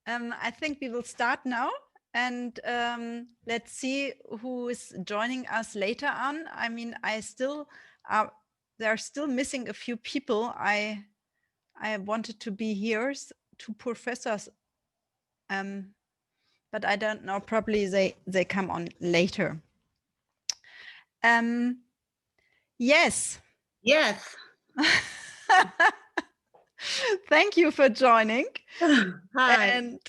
I think we will start now, and let's see who is joining us later on. I mean, there are still missing a few people. I wanted to be here, two professors, but I don't know. Probably they come on later. Yes. Yes. Thank you for joining. Hi. And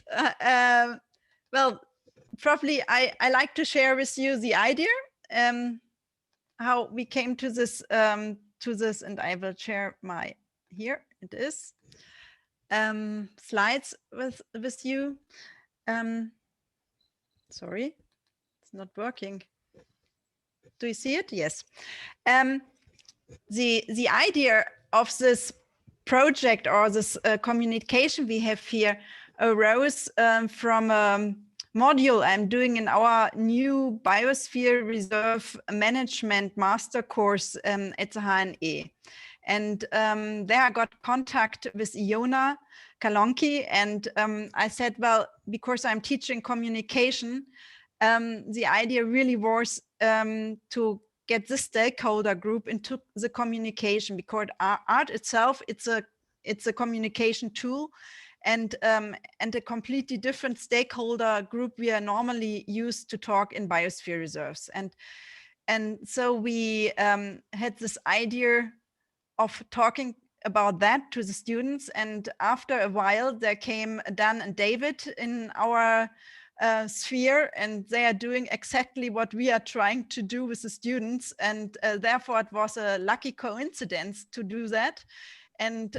well, probably I like to share with you the idea, how we came to this, and I will share my, here it is, slides with you. Sorry, it's not working. Do you see it? Yes. The idea of this project, or this communication we have here, arose from a module I'm doing in our new Biosphere Reserve Management Master course at the HNEE. And there I got contact with Iona Kalonki, and I said, well, because I'm teaching communication, the idea really was to get the stakeholder group into the communication, because art itself, it's a communication tool, and a completely different stakeholder group we are normally used to talk in biosphere reserves. And so we had this idea of talking about that to the students, and after a while there came Dan and David in our sphere, and they are doing exactly what we are trying to do with the students, and therefore it was a lucky coincidence to do that. And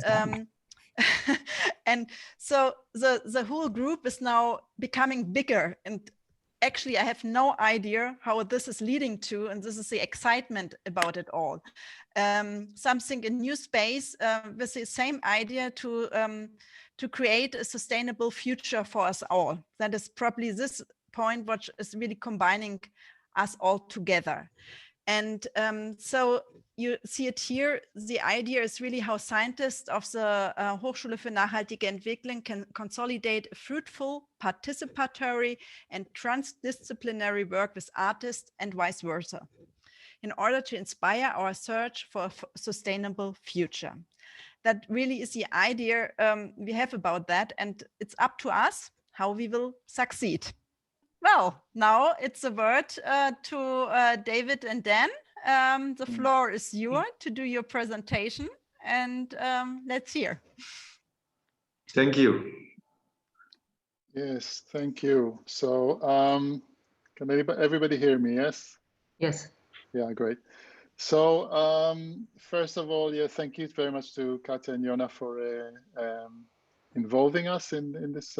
and so the whole group is now becoming bigger, and actually I have no idea how this is leading to, and this is the excitement about it all. Something, a new space with the same idea to create a sustainable future for us all. That is probably this point which is really combining us all together. And so you see it here. The idea is really how scientists of the Hochschule für nachhaltige Entwicklung can consolidate fruitful, participatory, and transdisciplinary work with artists and vice versa, in order to inspire our search for a sustainable future. That really is the idea we have about that, and it's up to us how we will succeed. Well, now it's a word to David and Dan. The floor is yours to do your presentation, and let's hear. Thank you. Yes, thank you. So can everybody hear me? Yes? Yes. Yeah, great. So first of all, yeah, thank you very much to Katja and Jona for involving us in this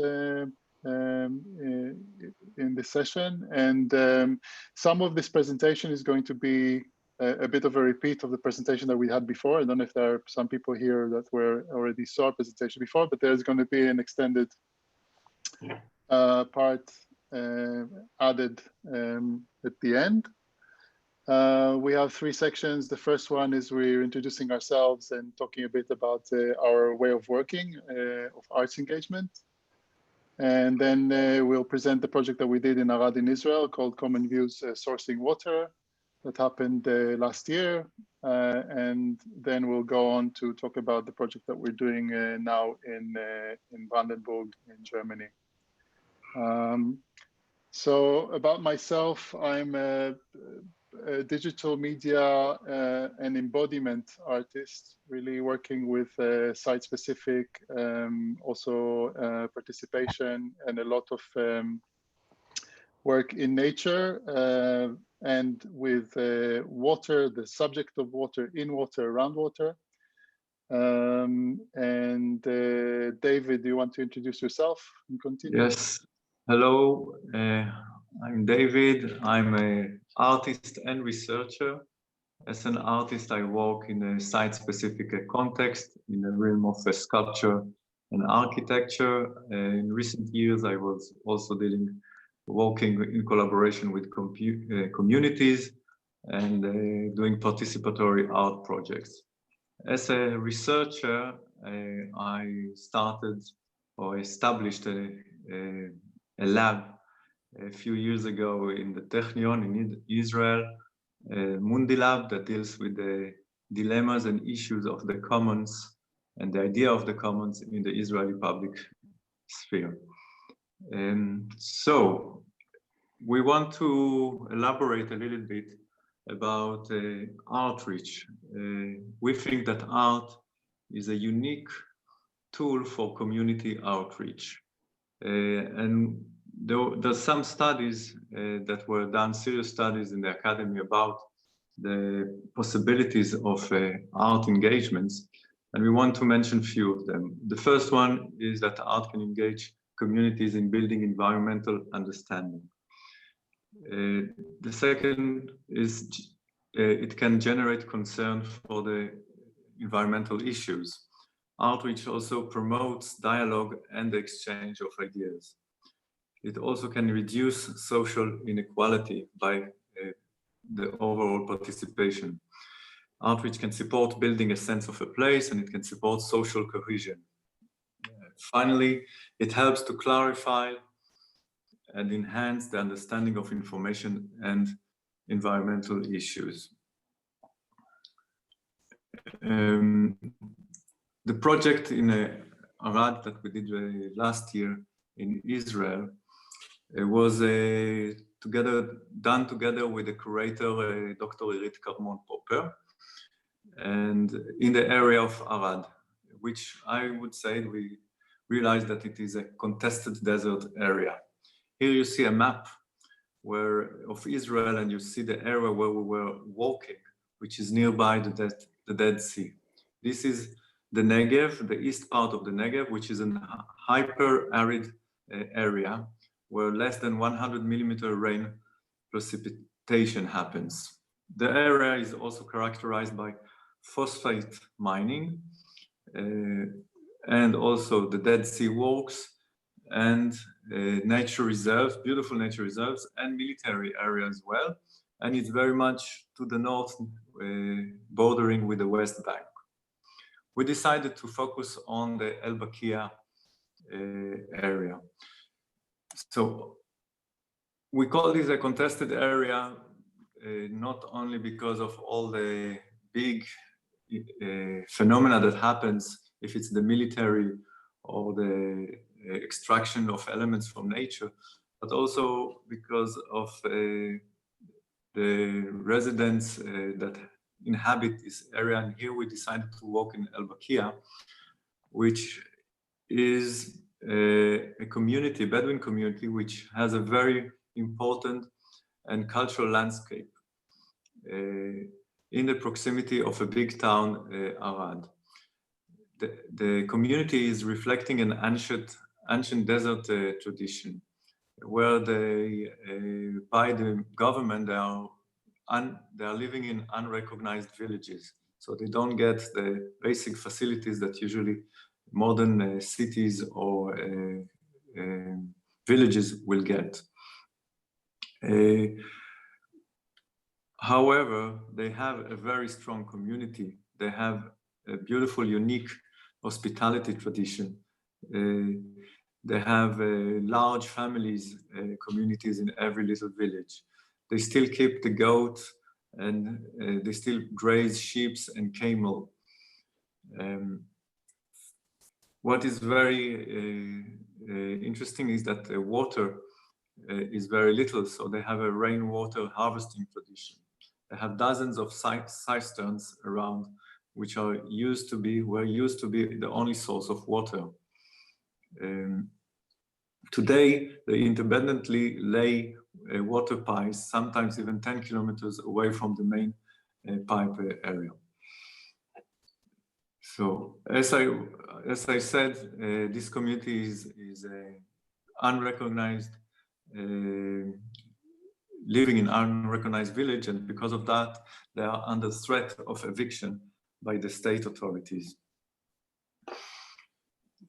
session. And some of this presentation is going to be a bit of a repeat of the presentation that we had before. I don't know if there are some people here that already saw our presentation before, but there's going to be an extended part added at the end. We have three sections. The first one is we're introducing ourselves and talking a bit about our way of working of arts engagement. And then we'll present the project that we did in Arad in Israel called Common Views Sourcing Water that happened last year. And then we'll go on to talk about the project that we're doing now in Brandenburg in Germany. So about myself, I'm a digital media and embodiment artist, really working with site-specific, also participation, and a lot of work in nature and with water, the subject of water, in water, around water. And David, do you want to introduce yourself and continue? Yes. Hello, I'm David. I'm an artist and researcher. As an artist, I work in a site-specific context in the realm of sculpture and architecture. In recent years, I was also working in collaboration with communities and doing participatory art projects. As a researcher, I started or established a lab a few years ago in the Technion in Israel, Mundi Lab, that deals with the dilemmas and issues of the commons and the idea of the commons in the Israeli public sphere. So we want to elaborate a little bit about outreach. We think that art is a unique tool for community outreach. And there's some studies that were done, serious studies in the academy about the possibilities of art engagements. And we want to mention a few of them. The first one is that art can engage communities in building environmental understanding. The second is it can generate concern for the environmental issues. Outreach also promotes dialogue and the exchange of ideas. It also can reduce social inequality by the overall participation. Outreach can support building a sense of a place, and it can support social cohesion. Finally, it helps to clarify and enhance the understanding of information and environmental issues. The project in Arad that we did last year in Israel was done together with the curator, Dr. Irit Carmon-Popper, and in the area of Arad, which I would say we realized that it is a contested desert area. Here you see a map of Israel, and you see the area where we were walking, which is nearby the Dead Sea. This is the Negev, the east part of the Negev, which is a hyper-arid area where less than 100 millimeter rain precipitation happens. The area is also characterized by phosphate mining and also the Dead Sea walks and nature reserves, beautiful nature reserves, and military area as well. And it's very much to the north, bordering with the West Bank. We decided to focus on the El Bakia area. So we call this a contested area, not only because of all the big phenomena that happens if it's the military or the extraction of elements from nature, but also because of the residents that inhabit this area. And here we decided to walk in El Bakia, which is a community, Bedouin community, which has a very important and cultural landscape in the proximity of a big town, Arad. The community is reflecting an ancient desert tradition, where by the government, they are living in unrecognized villages. So they don't get the basic facilities that usually modern cities or villages will get. However, they have a very strong community. They have a beautiful, unique hospitality tradition. They have large families, communities in every little village. They still keep the goat, and they still graze sheep and camel. What is very interesting is that the water is very little, so they have a rainwater harvesting tradition. They have dozens of cisterns around, which were used to be the only source of water. Today, they independently lay water pipes, sometimes even 10 kilometers away from the main pipe area. So, as I said, this community is unrecognized, living in unrecognized village, and because of that, they are under threat of eviction by the state authorities.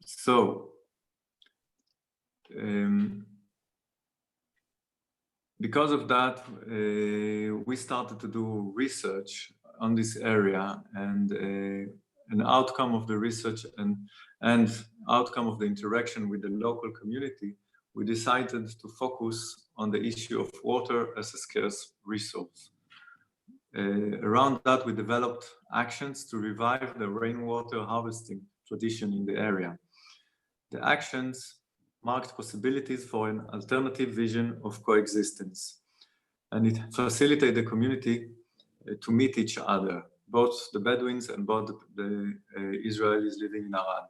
So, because of that, we started to do research on this area, and an outcome of the research and outcome of the interaction with the local community we decided to focus on the issue of water as a scarce resource. Around that, we developed actions to revive the rainwater harvesting tradition in the area. The actions marked possibilities for an alternative vision of coexistence, and it facilitated the community to meet each other, both the Bedouins and both the Israelis living in Arad,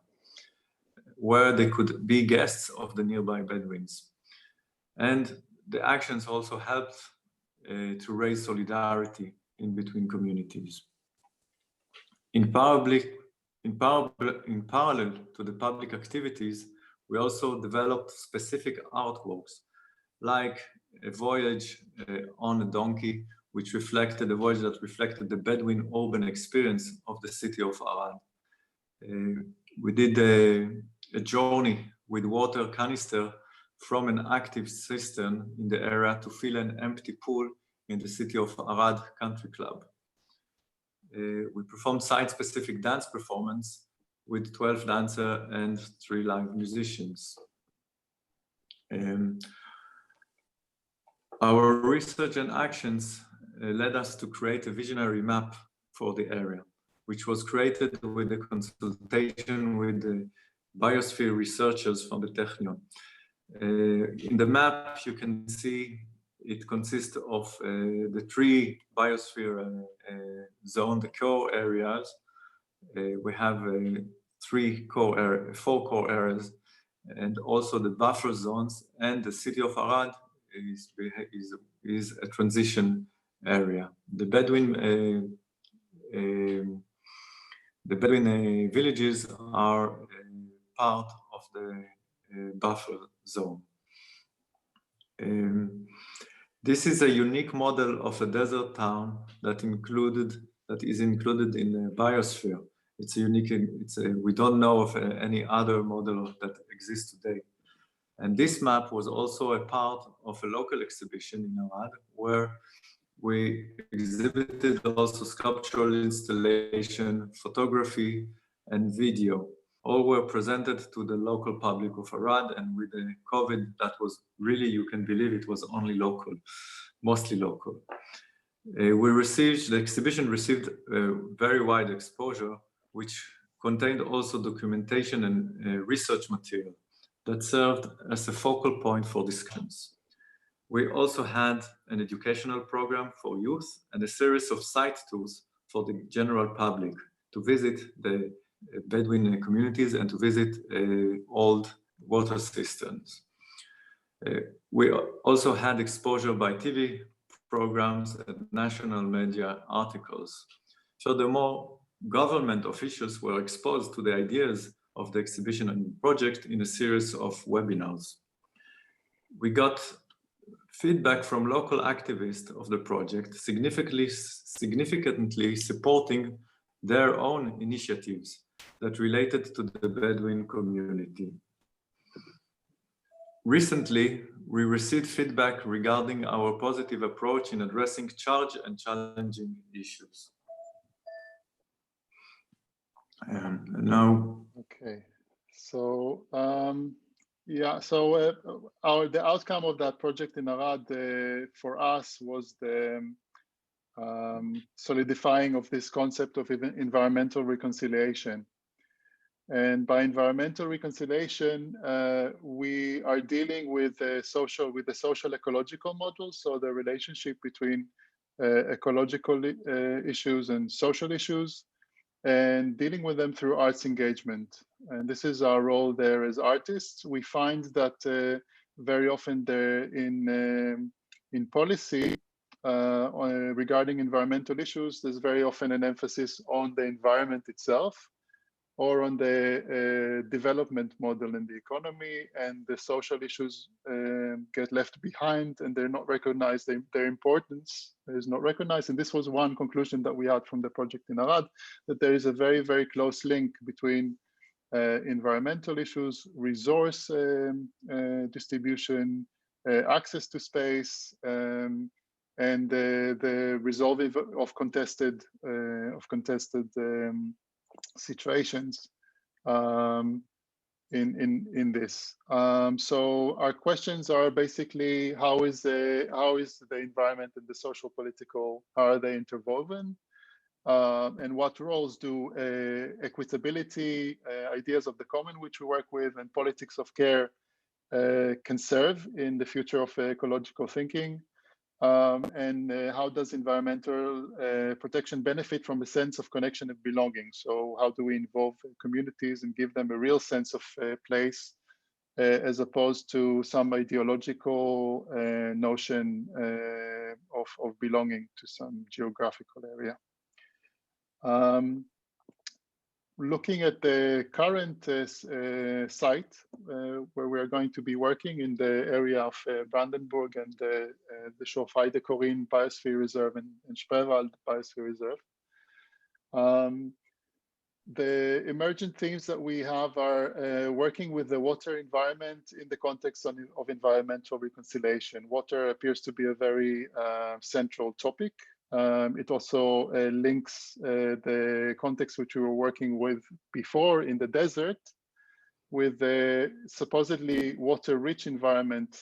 where they could be guests of the nearby Bedouins. And the actions also helped to raise solidarity in between communities. In parallel to the public activities, we also developed specific artworks, like a voyage on a donkey, which reflected a voyage that reflected the Bedouin urban experience of the city of Arad. We did a journey with water canister from an active cistern in the area to fill an empty pool in the city of Arad Country Club. We performed site-specific dance performance with 12 dancers and 3 live musicians. Our research and actions led us to create a visionary map for the area, which was created with a consultation with the biosphere researchers from the Technion. In the map, you can see it consists of the 3 biosphere zone, the core areas. We have 4 core areas, and also the buffer zones, and the city of Arad is a transition area. The Bedouin villages are part of the buffer zone. This is a unique model of a desert town that is included in the biosphere. It's a unique. We don't know of any other model that exists today. And this map was also a part of a local exhibition in Arad, where we exhibited also sculptural installation, photography, and video. All were presented to the local public of Arad, and with the COVID, that was really, you can believe it was only local, mostly local. The exhibition received very wide exposure, which contained also documentation and research material that served as a focal point for discussions. We also had an educational program for youth and a series of site tours for the general public to visit the Bedouin communities and to visit old water cisterns. We also had exposure by TV programs and national media articles. Furthermore, government officials were exposed to the ideas of the exhibition and project in a series of webinars. We got feedback from local activists of the project, significantly supporting their own initiatives that related to the Bedouin community. Recently, we received feedback regarding our positive approach in addressing charged and challenging issues. And now, okay, so the outcome of that project in Arad for us was the solidifying of this concept of environmental reconciliation. And by environmental reconciliation, we are dealing with the social ecological model, so the relationship between ecological issues and social issues, and dealing with them through arts engagement. And this is our role there as artists. We find that very often in policy regarding environmental issues, there's very often an emphasis on the environment itself or on the development model in the economy, and the social issues get left behind and they're not recognized, their importance is not recognized. And this was one conclusion that we had from the project in Arad, that there is a very, very close link between environmental issues, resource distribution, access to space, and the resolving of contested situations. in this. So our questions are basically how is the environment and the social political, how are they interwoven? And what roles do equitability, ideas of the common which we work with, and politics of care can serve in the future of ecological thinking? And how does environmental protection benefit from a sense of connection and belonging? So how do we involve communities and give them a real sense of place as opposed to some ideological notion of belonging to some geographical area? Looking at the current site where we are going to be working in the area of Brandenburg and the Schorfheide-Korin Biosphere Reserve and Spreewald Biosphere Reserve. The emergent themes that we have are working with the water environment in the context of environmental reconciliation. Water appears to be a very central topic. It also links the context which we were working with before in the desert with the supposedly water-rich environment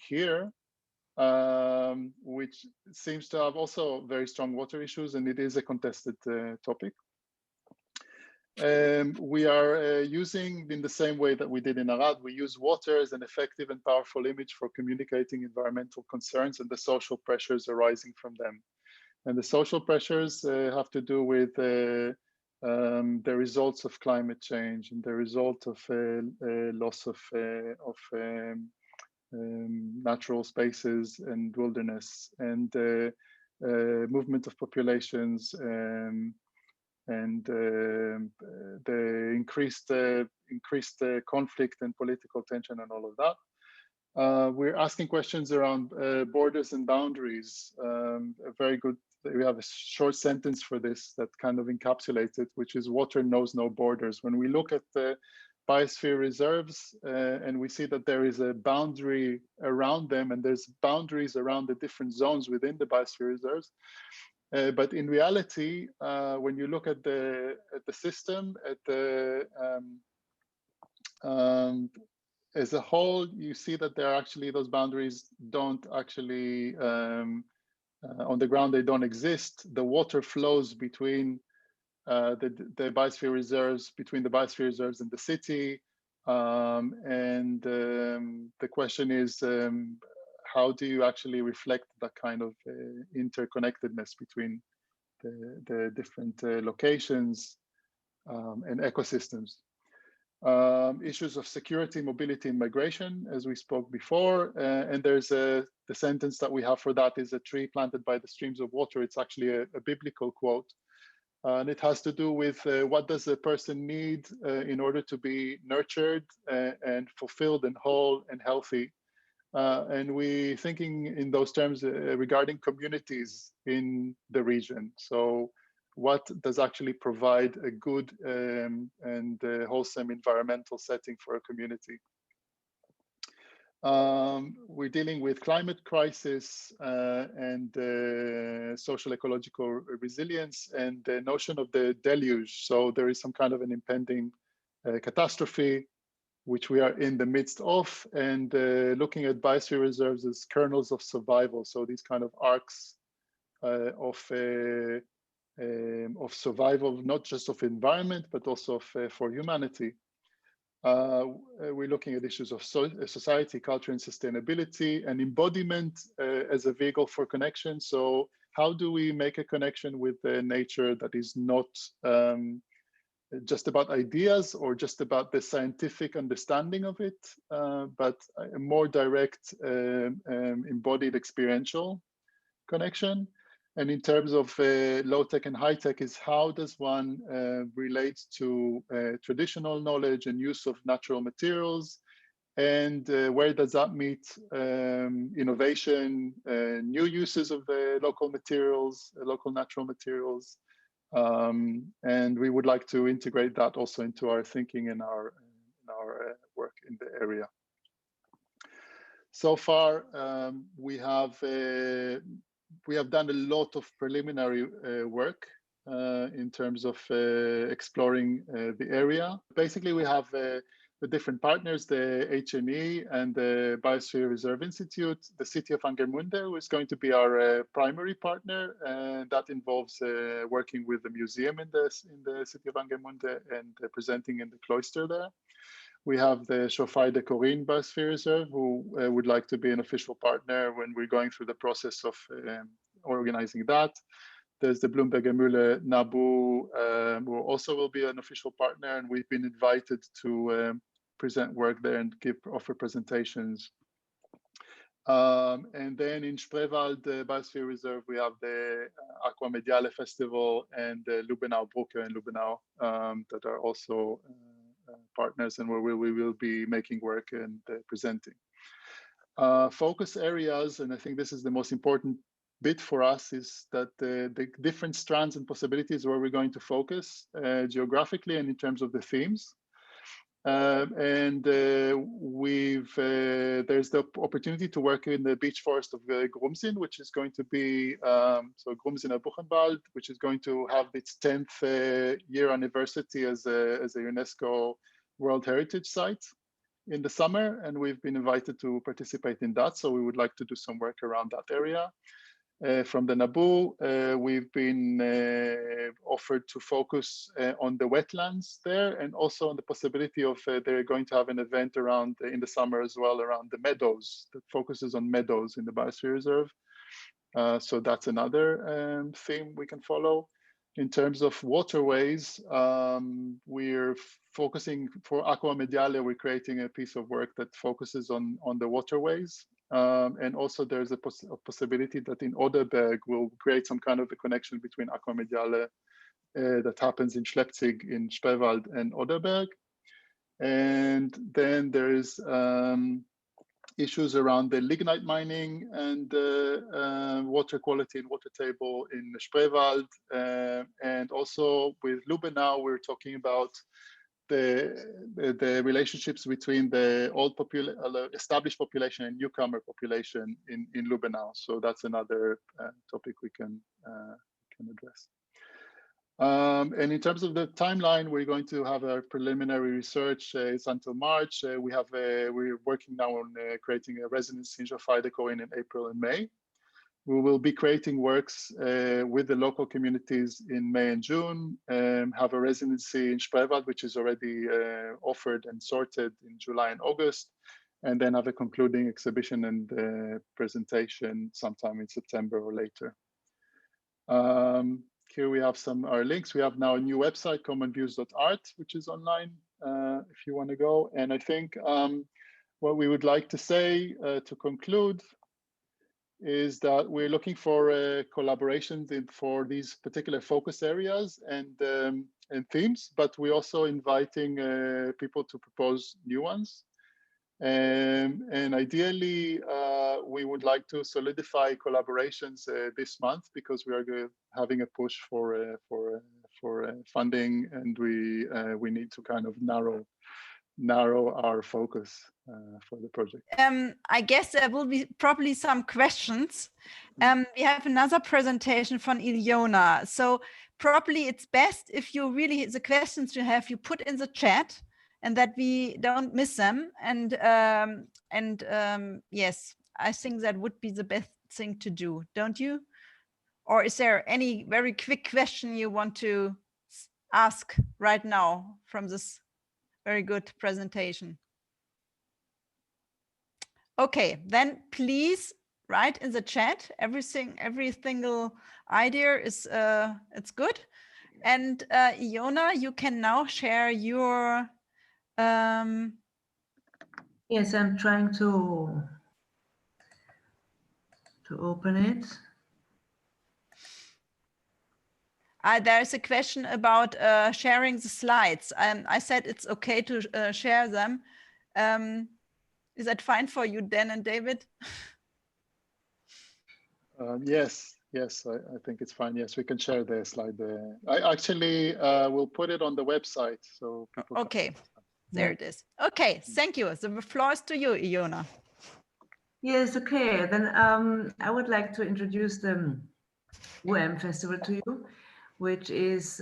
here, which seems to have also very strong water issues, and it is a contested topic. We are using, in the same way that we did in Arad, we use water as an effective and powerful image for communicating environmental concerns and the social pressures arising from them. And the social pressures have to do with the results of climate change and the result of loss of natural spaces and wilderness, and movement of populations, and the increased conflict and political tension and all of that. We're asking questions around borders and boundaries. A very good, we have a short sentence for this that kind of encapsulates it, which is water knows no borders. When we look at the biosphere reserves and we see that there is a boundary around them and there's boundaries around the different zones within the biosphere reserves. But in reality, when you look at the system, at the as a whole, you see that there are actually, those boundaries don't actually, on the ground, they don't exist. The water flows between the biosphere reserves, between the biosphere reserves and the city. And the question is, how do you actually reflect that kind of interconnectedness between the different locations and ecosystems? Issues of security, mobility, and migration, as we spoke before. And there's the sentence that we have for that is a tree planted by the streams of water. It's actually a biblical quote. And it has to do with what does a person need in order to be nurtured and fulfilled and whole and healthy. And we thinking in those terms regarding communities in the region. So what does actually provide a good and wholesome environmental setting for a community? We're dealing with climate crisis and social ecological resilience and the notion of the deluge. So there is some kind of an impending catastrophe, which we are in the midst of, and looking at biosphere reserves as kernels of survival. So these kind of arcs of survival, not just of environment, but also for humanity. We're looking at issues of society, culture, and sustainability, and embodiment as a vehicle for connection. So how do we make a connection with nature that is not just about ideas or just about the scientific understanding of it, but a more direct, embodied experiential connection? And in terms of low tech and high tech, is how does one relate to traditional knowledge and use of natural materials, and where does that meet innovation, new uses of local materials, local natural materials? And we would like to integrate that also into our thinking and our work in the area. So far, we have done a lot of preliminary work in terms of exploring the area. Basically, we have the different partners, the HNEE and the Biosphere Reserve Institute, the city of Angermunde, who is going to be our primary partner, and that involves working with the museum in the city of Angermunde and presenting in the cloister there. We have the Shofai de Corinne Biosphere Reserve, who would like to be an official partner when we're going through the process of organizing that. There's the Bloomberger Mühle Nabu, who also will be an official partner, and we've been invited to present work there and offer presentations. And then in Spreewald Biosphere Reserve, we have the Aqua Mediale Festival and the Lubenau Brücke in Lubenau that are also partners, and where we will be making work and presenting. Focus areas, and I think this is the most important bit for us, is that the different strands and possibilities where we're going to focus geographically and in terms of the themes. There's the opportunity to work in the beech forest of Grumsin, which is going to be, so Grumsiner Buchenwald, which is going to have its 10th year anniversary as a UNESCO World Heritage Site in the summer, and we've been invited to participate in that. So we would like to do some work around that area. From the Nabu, we've been offered to focus on the wetlands there, and also on the possibility of they're going to have an event around in the summer as well around the meadows that focuses on meadows in the Biosphere Reserve. So that's another theme we can follow. In terms of waterways, we're focusing for Aqua Mediale, we're creating a piece of work that focuses on the waterways. And also there's a possibility that in Oderberg we'll create some kind of a connection between Aqua Mediale that happens in Schleppzig in Spreewald and Oderberg. And then there's issues around the lignite mining and water quality and water table in Spreewald. And also with Lubenau, we're talking about the relationships between the old established population and newcomer population in Lubenau. So that's another topic we can address. And in terms of the timeline, we're going to have a preliminary research. It's until March. We're working now on creating a residency in Shofai de Corinne in April and May. We will be creating works with the local communities in May and June, have a residency in Spreewald, which is already offered and sorted in July and August, and then have a concluding exhibition and presentation sometime in September or later. Here we have our links. We have now a new website, commonviews.art, which is online if you want to go. And I think what we would like to say to conclude is that we're looking for collaborations for these particular focus areas and themes, but we're also inviting people to propose new ones. And ideally, we would like to solidify collaborations this month, because we are having a push for funding, and we need to kind of narrow our focus for the project. I guess there will be probably some questions. We have another presentation from Ilyona. So probably it's best if you really, the questions you have, you put in the chat, and that we don't miss them. And yes, I think that would be the best thing to do, don't you? Or is there any very quick question you want to ask right now from this very good presentation? Okay, then please write in the chat. Every single idea is it's good. And Iona, you can now share your. Yes, I'm trying to open it. There's a question about sharing the slides. I said it's okay to share them. Is that fine for you, Dan and David? Yes, I think it's fine. Yes, we can share the slide. I actually will put it on the website, so people. Okay, there it is. Okay, thank you. The floor is to you, Iona. Yes, okay. Then I would like to introduce the UM Festival to you, which is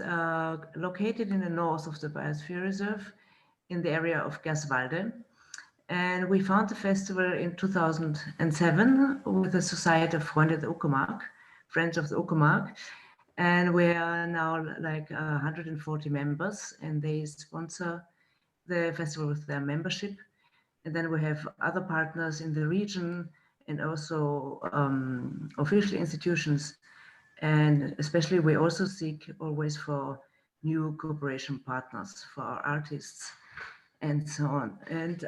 located in the north of the Biosphere Reserve in the area of Gerswalde. And we found the festival in 2007 with the Society of Freunde der Uckermark, Friends of the Uckermark. And we are now like 140 members, and they sponsor the festival with their membership. And then we have other partners in the region and also official institutions. And especially we also seek always for new cooperation partners for our artists and so on. And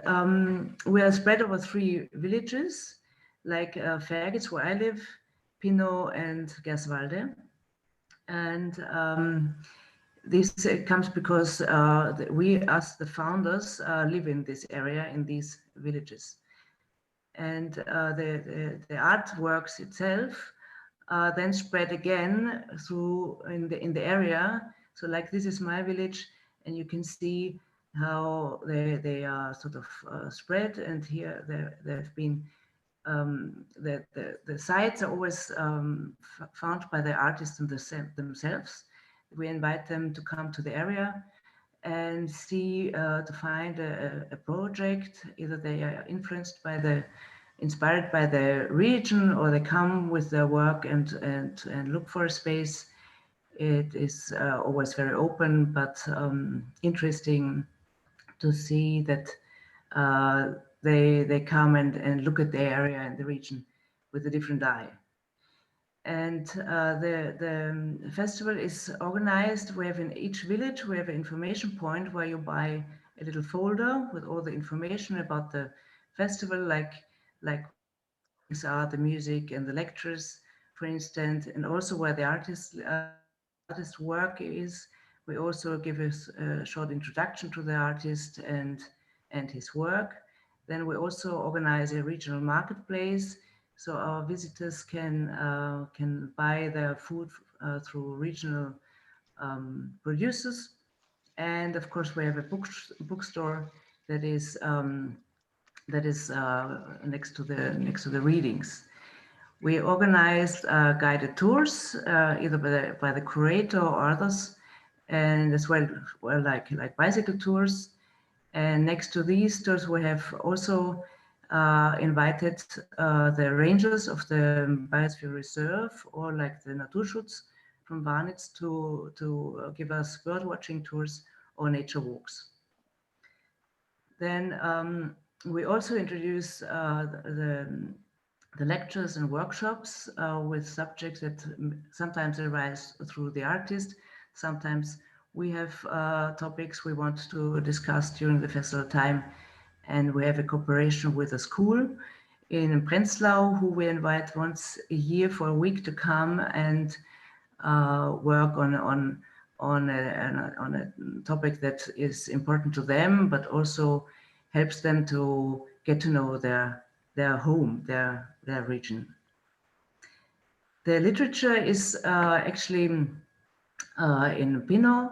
we are spread over 3 villages, like Fergitz, where I live, Pinot and Gerswalde. And this comes because we, as the founders, live in this area, in these villages. And the artworks itself then spread again through in the area. So like this is my village, and you can see how they are sort of spread. And here there have been the sites are always found by the artists themselves. We invite them to come to the area and see to find a project. Either they are inspired by the region, or they come with their work and look for a space. It is always very open, but interesting to see that they come and look at the area and the region with a different eye. And the festival is organized. We have in each village, we have an information point where you buy a little folder with all the information about the festival, like these are the music and the lectures, for instance, and also where the artist's work is. We also give a short introduction to the artist and his work. Then we also organize a regional marketplace, so our visitors can buy their food through regional producers. And of course, we have a bookstore that is next to the readings. We organized guided tours, either by the curator or others, and as well like bicycle tours. And next to these tours, we have also invited the rangers of the Biosphere Reserve, or like the Naturschutz from Warnitz, to give us bird watching tours or nature walks. Then we also introduce the lectures and workshops with subjects that sometimes arise through the artist. Sometimes we have topics we want to discuss during the festival time, and we have a cooperation with a school in Prenzlau, who we invite once a year for a week to come and work on a topic that is important to them, but also helps them to get to know their home, their region. The literature is actually in Pinot,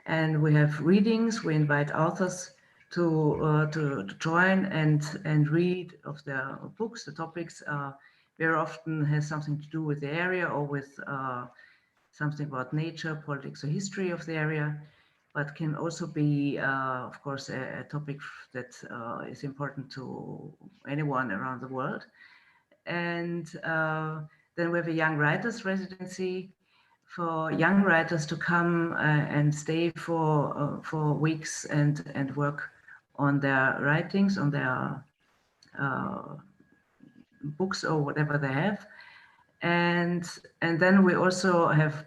and we have readings. We invite authors to join and read of their books. The topics very often has something to do with the area, or with something about nature, politics, or history of the area, but can also be, of course, a topic that is important to anyone around the world. And then we have a young writers residency for young writers to come and stay for weeks and work on their writings, on their books or whatever they have. And then we also have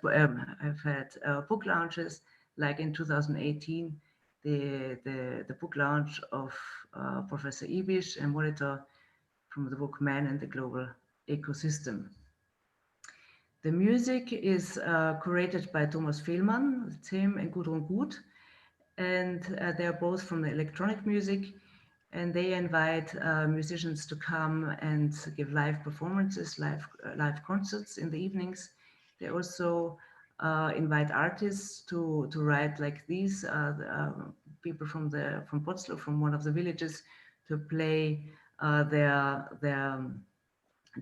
had book launches, like in 2018, the book launch of Professor Ibisch, a monitor from the book Man and the Global Ecosystem. The music is curated by Thomas Fehlmann, Tim and Gudrun Gut, and they are both from the electronic music, and they invite musicians to come and give live performances, live concerts in the evenings. They also invite artists to write, like these people from Potsdam, from one of the villages, to play their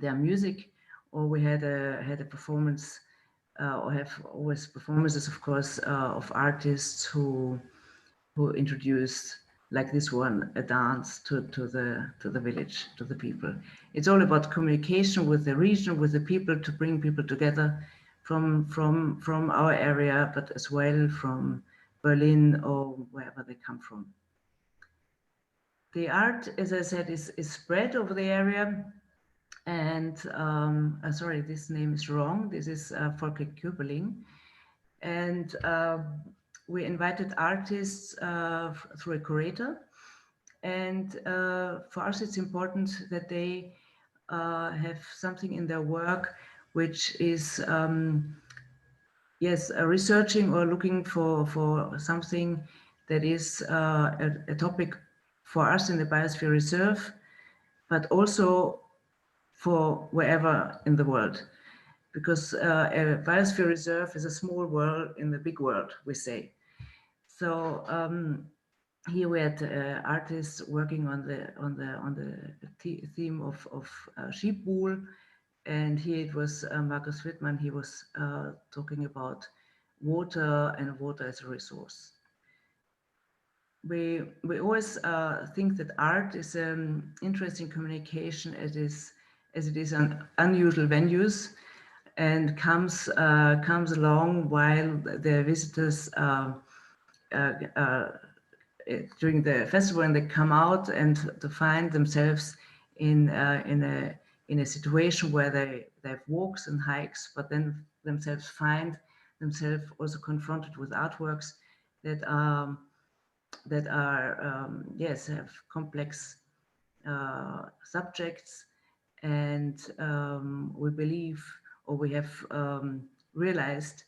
music. Or we had a performance, or have always performances, of course, of artists who introduce like this one, a dance to the village, to the people. It's all about communication with the region, with the people, to bring people together from our area, but as well from Berlin or wherever they come from. The art, as I said, is spread over the area. And sorry, this name is wrong. This is Volker Köberling. And we invited artists through a curator. And for us, it's important that they have something in their work which is, yes, researching or looking for something that is a topic for us in the Biosphere Reserve, but also for wherever in the world. Because a Biosphere Reserve is a small world in the big world, we say. So here we had artists working on the theme of sheep wool, and here it was Markus Wittmann. He was talking about water and water as a resource. We always think that art is an interesting communication as it is an unusual venues, and comes along while the visitors during the festival, and they come out and to find themselves in a situation where they have walks and hikes, but then themselves find themselves also confronted with artworks that are yes, have complex subjects, and we believe, or we have realized,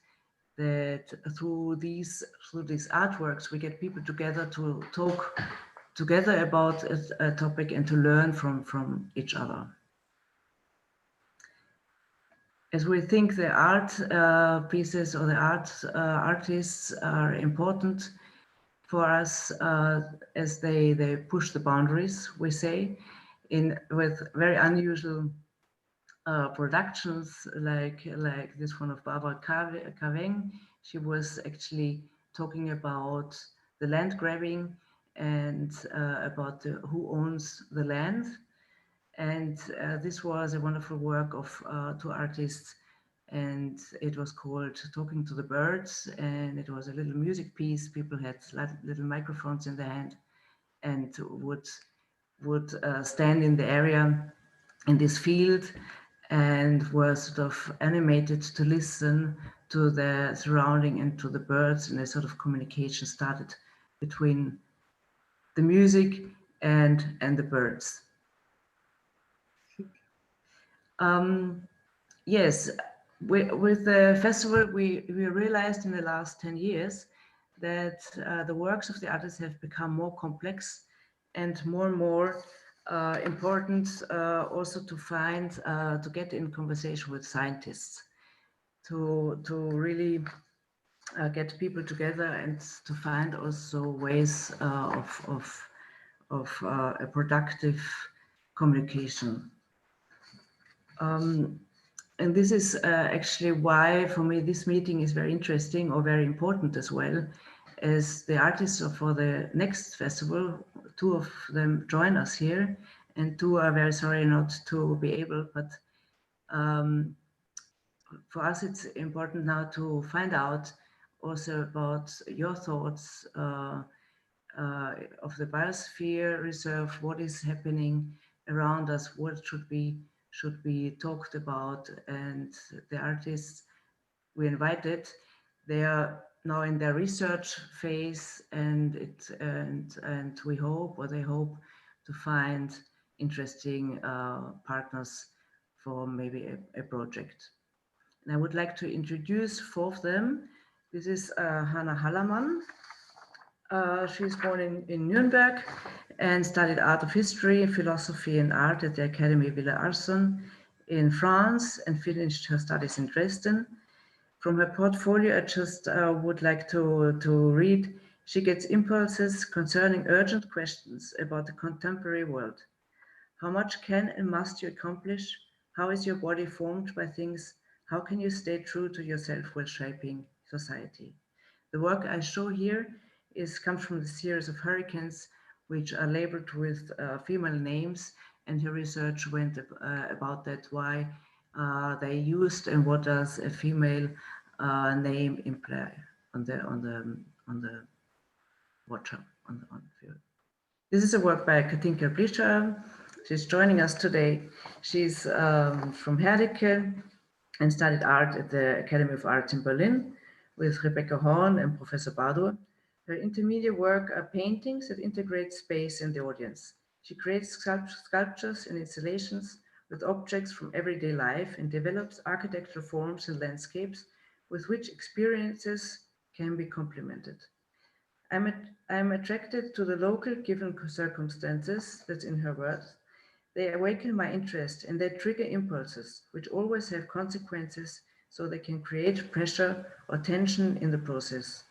that through these artworks we get people together to talk together about a topic and to learn from each other. As we think the art pieces or the artists are important for us, as they push the boundaries, we say, with very unusual productions like this one of Barbara Caveng. She was actually talking about the land grabbing and about who owns the land. And this was a wonderful work of two artists, and it was called Talking to the Birds, and it was a little music piece. People had little microphones in their hand and would stand in the area in this field and were sort of animated to listen to the surrounding and to the birds, and a sort of communication started between the music and the birds. Yes, with the festival, we realized in the last 10 years that the works of the artists have become more complex and more important, also to find, to get in conversation with scientists, to really get people together and to find also ways of a productive communication. And this is actually why, for me, this meeting is very interesting or very important as well, as the artists for the next festival, two of them join us here, and two are very sorry not to be able, but for us it's important now to find out also about your thoughts of the Biosphere Reserve, what is happening around us, what should be talked about. And the artists we invited, they are now in their research phase, and we hope, or they hope, to find interesting partners for maybe a project. And I would like to introduce four of them. This is Hannah Hallermann. She's born in Nuremberg and studied art of history, philosophy and art at the Academy Villa Arson in France, and finished her studies in Dresden. From her portfolio, I just would like to read. She gets impulses concerning urgent questions about the contemporary world. How much can and must you accomplish? How is your body formed by things? How can you stay true to yourself while shaping society? The work I show here comes from the series of hurricanes which are labeled with female names, and her research went about that, why they used and what does a female name imply on the watcher on the field. This is a work by Katinka Blischer. She's joining us today. She's from Herdecke and studied art at the Academy of Arts in Berlin with Rebecca Horn and Professor Badur. Her intermediate work are paintings that integrate space and the audience. She creates sculptures and installations with objects from everyday life and develops architectural forms and landscapes with which experiences can be complemented. I'm attracted to the local given circumstances, that's in her words. They awaken my interest and they trigger impulses, which always have consequences, so they can create pressure or tension in the process.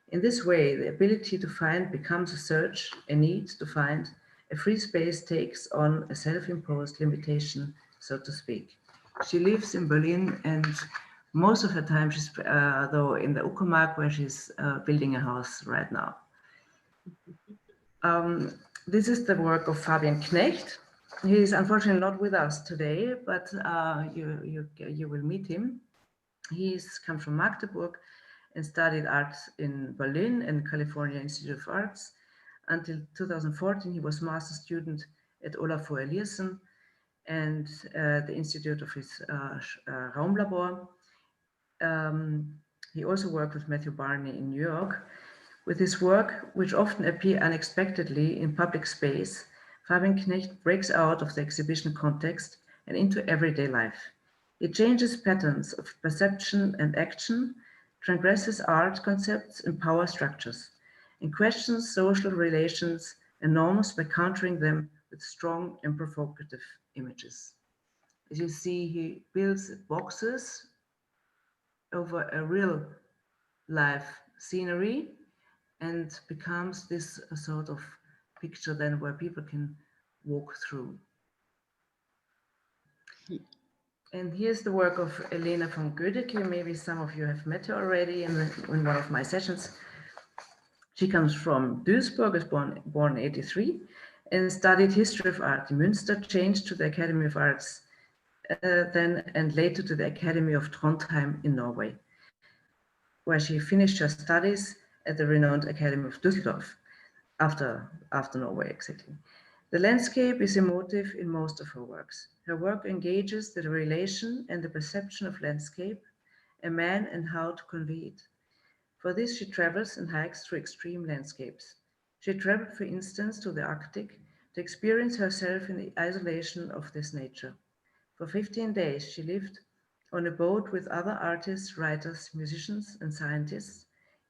In this way, the ability to find becomes a search, a need to find. A free space takes on a self-imposed limitation, so to speak. She lives in Berlin, and most of her time she's though in the Uckermark, where she's building a house right now. This is the work of Fabian Knecht. He is unfortunately not with us today, but you will meet him. He's come from Magdeburg and studied art in Berlin and California Institute of Arts. Until 2014, he was master student at Olafur Eliasson and the Institute of his Raumlabor. He also worked with Matthew Barney in New York. With his work, which often appear unexpectedly in public space, Fabian Knecht breaks out of the exhibition context and into everyday life. He changes patterns of perception and action, transgresses art concepts and power structures, and questions social relations and norms by countering them with strong and provocative images. As you see, he builds boxes over a real life scenery and becomes this sort of picture then where people can walk through. And here's the work of Elena von Gödecke. Maybe some of you have met her already in one of my sessions. She comes from Duisburg, was born in 83, and studied history of art in Münster, changed to the Academy of Arts then, and later to the Academy of Trondheim in Norway, where she finished her studies at the renowned Academy of Düsseldorf, after Norway, exactly. The landscape is a motif in most of her works. Her work engages the relation and the perception of landscape, a man and how to convey it. For this, she travels and hikes through extreme landscapes. She traveled, for instance, to the Arctic to experience herself in the isolation of this nature. For 15 days, she lived on a boat with other artists, writers, musicians, and scientists,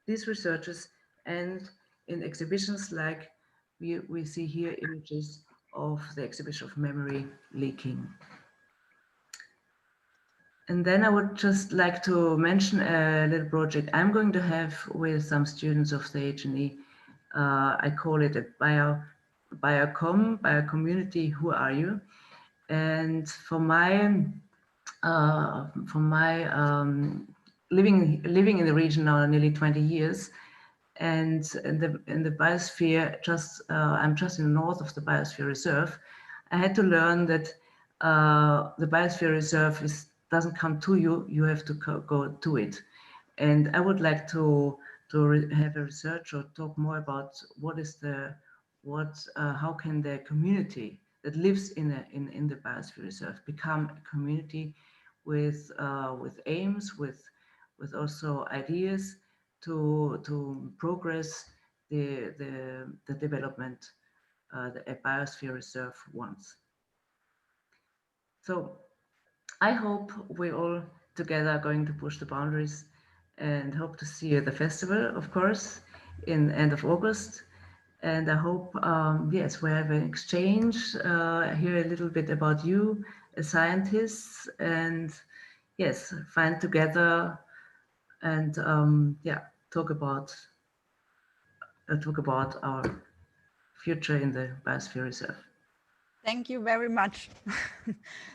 these researchers, and in exhibitions like we see here images of the exhibition of memory leaking. And then I would just like to mention a little project I'm going to have with some students of the HNEE. I call it a Biocommunity, Who Are You? And for my living in the region now nearly 20 years, and in the biosphere, I'm just in the north of the Biosphere Reserve. I had to learn that the Biosphere Reserve doesn't come to you; you have to go to it. And I would like to have a research or talk more about how can the community that lives in the Biosphere Reserve become a community with aims, with also ideas to progress the development a Biosphere Reserve wants. So I hope we all together are going to push the boundaries, and hope to see you at the festival, of course, in end of August. And I hope, yes, we have an exchange, hear a little bit about you as scientists, and yes, find together and yeah, talk about our future in the Biosphere Reserve. Thank you very much.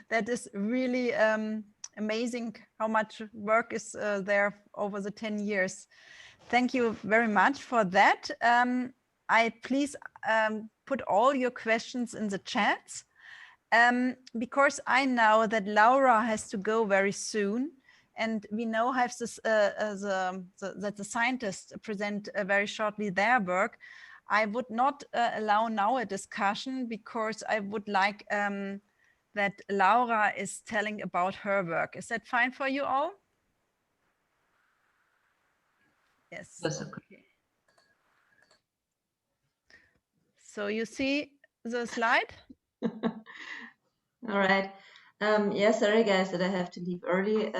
That is really amazing how much work is there over the 10 years. Thank you very much for that. please put all your questions in the chats, because I know that Laura has to go very soon, and we know have this, that the scientists present very shortly their work. I would not allow now a discussion, because I would like that Laura is telling about her work. Is that fine for you all? Yes. Yes, okay. So you see the slide? All right. Yeah, sorry guys that I have to leave early.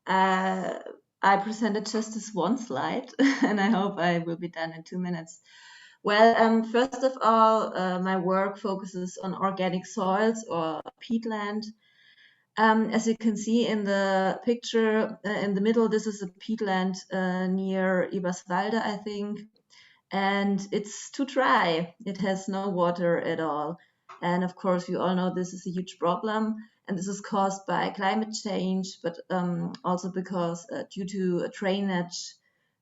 I presented just this one slide and I hope I will be done in 2 minutes. Well, first of all, my work focuses on organic soils or peatland. As you can see in the picture in the middle, this is a peatland near Eberswalde, I think. And it's too dry. It has no water at all. And of course, we all know this is a huge problem. And this is caused by climate change, but also because due to drainage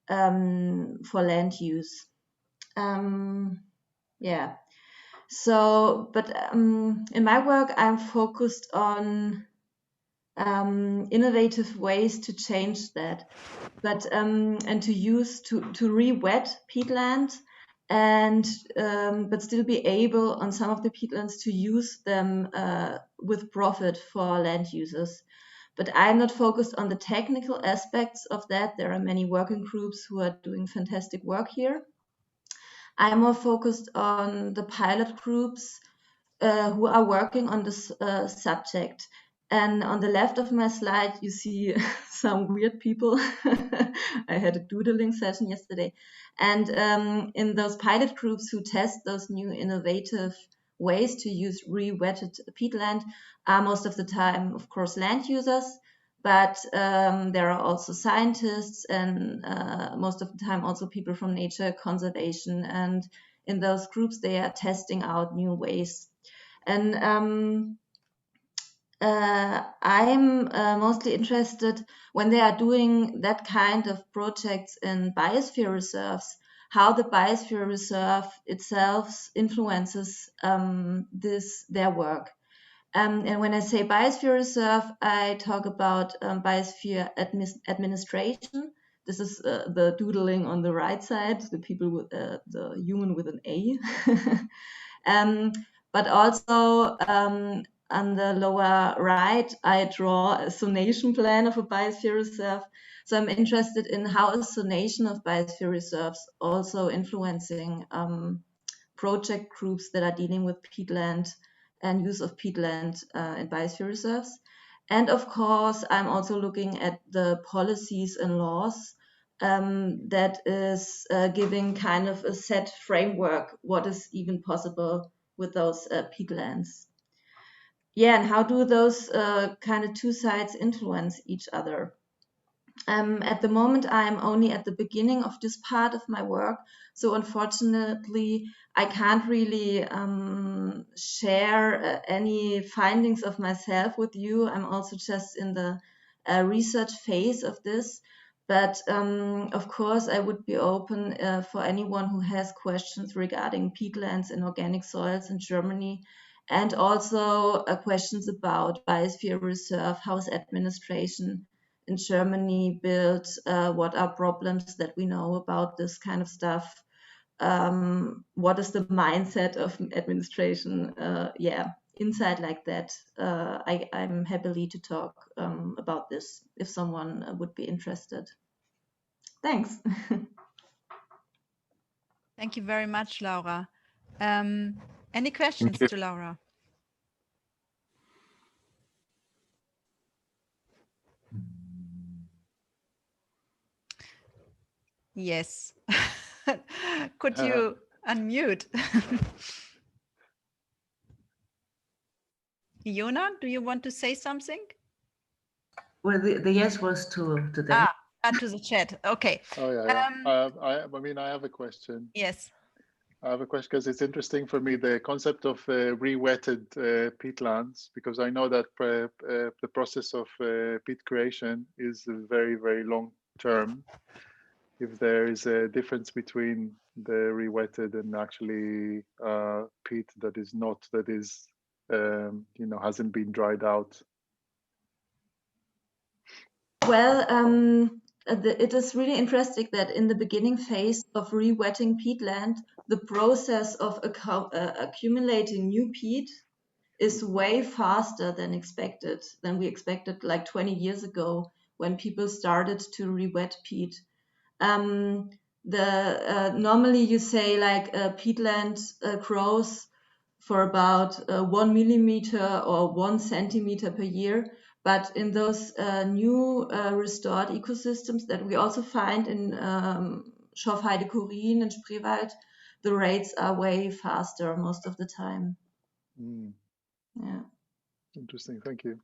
for land use. Yeah. So, but in my work, I'm focused on innovative ways to change that, but and to use to re-wet peatland, and but still be able on some of the peatlands to use them with profit for land users. But I'm not focused on the technical aspects of that. There are many working groups who are doing fantastic work here. I'm more focused on the pilot groups who are working on this subject. And on the left of my slide, you see some weird people. I had a doodling session yesterday. And in those pilot groups who test those new innovative ways to use re-wetted peatland are most of the time, of course, land users. But there are also scientists and most of the time also people from nature conservation. And in those groups, they are testing out new ways. And I'm mostly interested when they are doing that kind of projects in biosphere reserves, how the biosphere reserve itself influences their work. And when I say biosphere reserve, I talk about biosphere administration. This is the doodling on the right side, the people with the human with an A. But also on the lower right, I draw a zonation plan of a biosphere reserve. So I'm interested in how is zonation of biosphere reserves also influencing project groups that are dealing with peatland and use of peatland in biosphere reserves. And of course, I'm also looking at the policies and laws that is giving kind of a set framework, what is even possible with those peatlands. Yeah, and how do those kind of two sides influence each other? At the moment, I'm only at the beginning of this part of my work. So unfortunately, I can't really share any findings of myself with you. I'm also just in the research phase of this. But of course, I would be open for anyone who has questions regarding peatlands and organic soils in Germany, and also questions about biosphere reserve, how's administration in Germany built, what are problems that we know about this kind of stuff, what is the mindset of administration, yeah, insight like that. I'm happily to talk about this if someone would be interested. Thanks. Thank you very much, Laura. Any questions to Laura? Yes. Could you unmute? Jona, do you want to say something? Well, the yes was to them. To the chat. Okay. Oh yeah. I mean, I have a question. Yes. I have a question because it's interesting for me, the concept of re-wetted peatlands, because I know that the process of peat creation is very, very long term. if there is a difference between the re-wetted and actually peat that is not, that is, you know, hasn't been dried out. Well, it is really interesting that in the beginning phase of re-wetting peatland, the process of accumulating new peat is way faster than we expected like 20 years ago when people started to re-wet peat. Normally you say like peatland grows for about 1 millimeter or 1 centimeter per year. But in those new restored ecosystems that we also find in Schorfheide-Chorin and Spreewald, the rates are way faster most of the time. Mm. Yeah. Interesting, thank you.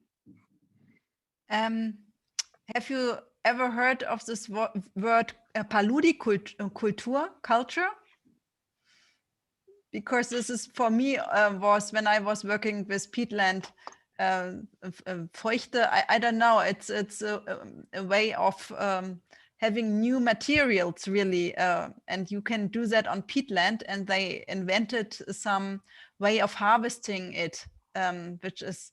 Have you ever heard of this word Paludikultur, culture? Because this is for me was when I was working with peatland, Feuchte. I don't know. It's a way of having new materials really, and you can do that on peatland. And they invented some way of harvesting it, which is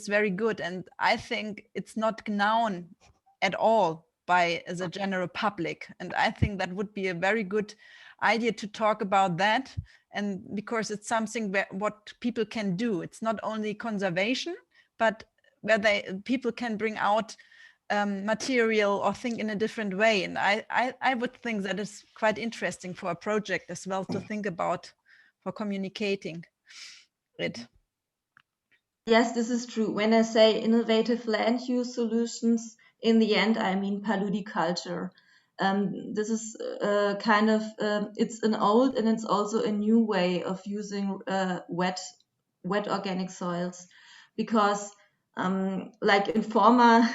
very good. And I think it's not known at all by the general public. And I think that would be a very good idea to talk about that. And because it's something what people can do. It's not only conservation, but where people can bring out material or think in a different way. And I would think that is quite interesting for a project as well to think about for communicating it. Yes, this is true. When I say innovative land use solutions, in the end, I mean paludiculture. This is kind of, it's an old and it's also a new way of using wet organic soils, because like in former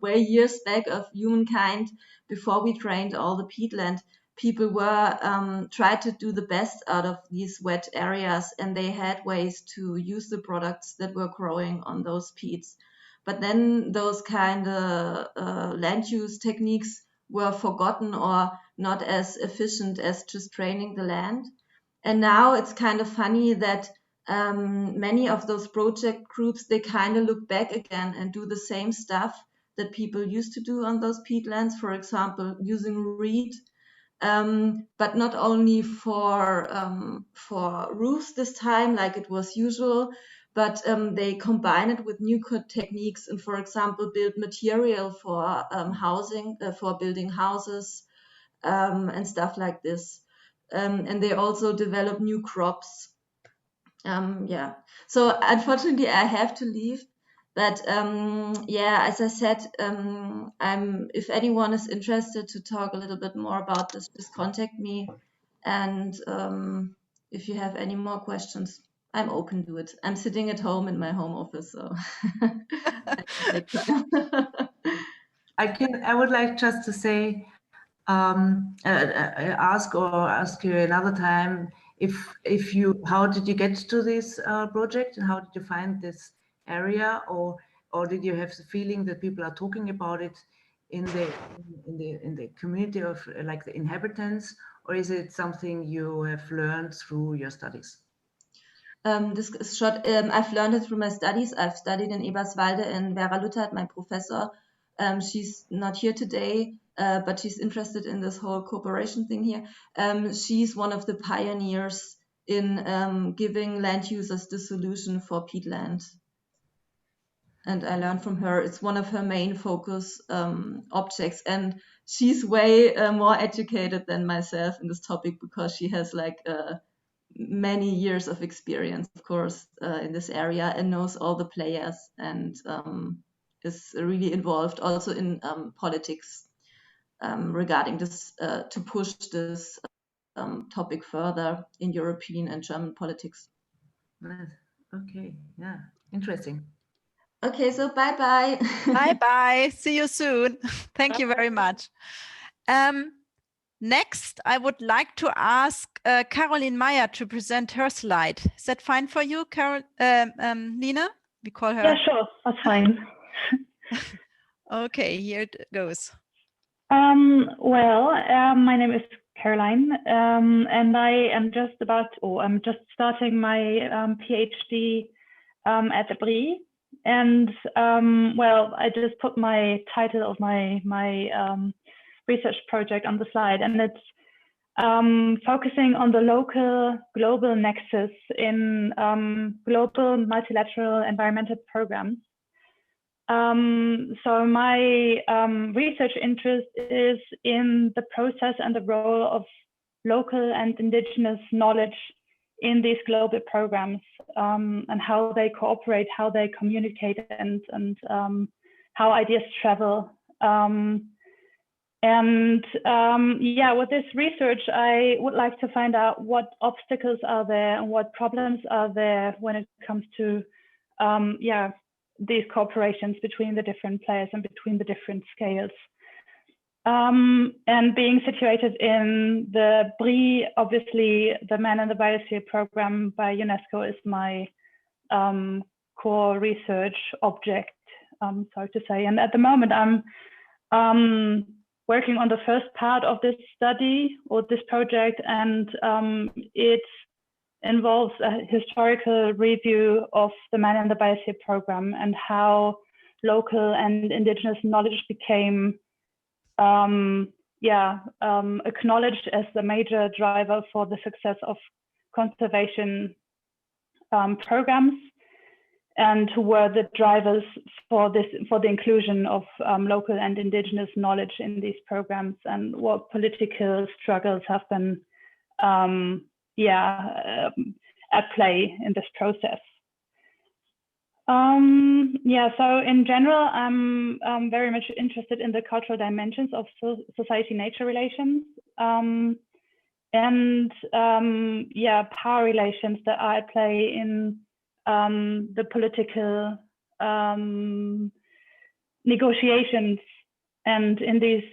way years back of humankind, before we drained all the peatland, people were tried to do the best out of these wet areas, and they had ways to use the products that were growing on those peats. But then those kind of land use techniques were forgotten or not as efficient as just draining the land. And now it's kind of funny that many of those project groups, they kind of look back again and do the same stuff that people used to do on those peatlands, for example, using reed. But not only for roofs this time, like it was usual, but they combine it with new techniques and, for example, build material for housing, for building houses and stuff like this. And they also develop new crops. Yeah. So unfortunately, I have to leave. But yeah, as I said, if anyone is interested to talk a little bit more about this, just contact me. And if you have any more questions, I'm open to it. I'm sitting at home in my home office, so I can take time. I would like just to say, ask you another time how did you get to this project and how did you find this area, or did you have the feeling that people are talking about it in the community of like the inhabitants, or is it something you have learned through your studies? This is short. I've learned it through my studies. I've studied in Eberswalde, and Vera Luthert, my professor. She's not here today, but she's interested in this whole cooperation thing here. She's one of the pioneers in giving land users the solution for peatland. And I learned from her. It's one of her main focus objects. And she's way more educated than myself in this topic because she has like many years of experience, of course, in this area and knows all the players and is really involved also in politics regarding this, to push this topic further in European and German politics. Nice. Okay, yeah, interesting. Okay, so bye-bye. Bye-bye. See you soon. Thank you very much. Next, I would like to ask Caroline Meyer to present her slide. Is that fine for you, Lina? We call her. Yeah, sure. That's fine. Okay, here it goes. My name is Caroline, and I am just I'm just starting my PhD at the BRI, and I just put my title of my research project on the slide, and it's focusing on the local global nexus in global multilateral environmental programs. So my research interest is in the process and the role of local and indigenous knowledge in these global programs, and how they cooperate, how they communicate, and how ideas travel. With this research, I would like to find out what obstacles are there and what problems are there when it comes to these cooperations between the different players and between the different scales. And being situated in the BRI, obviously the Man in the Biosphere program by UNESCO is my core research object, so to say. And at the moment, I'm working on the first part of this study or this project, and it involves a historical review of the Man in the Biosphere program and how local and indigenous knowledge became acknowledged as the major driver for the success of conservation programs, and who were the drivers for the inclusion of local and indigenous knowledge in these programs, and what political struggles have been at play in this process. So in general, I'm very much interested in the cultural dimensions of society-nature relations, and power relations that are at play in the political negotiations, and in these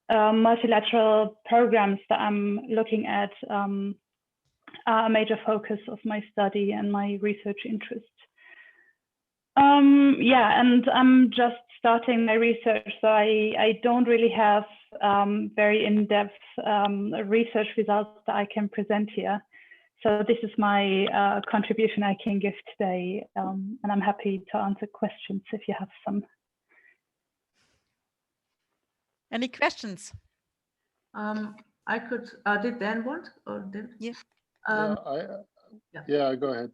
multilateral programs that I'm looking at are a major focus of my study and my research interest. And I'm just starting my research, so I don't really have very in-depth research results that I can present here. So this is my contribution I can give today, and I'm happy to answer questions if you have some. Any questions? I could. Did Dan want or did? Yeah. Go ahead.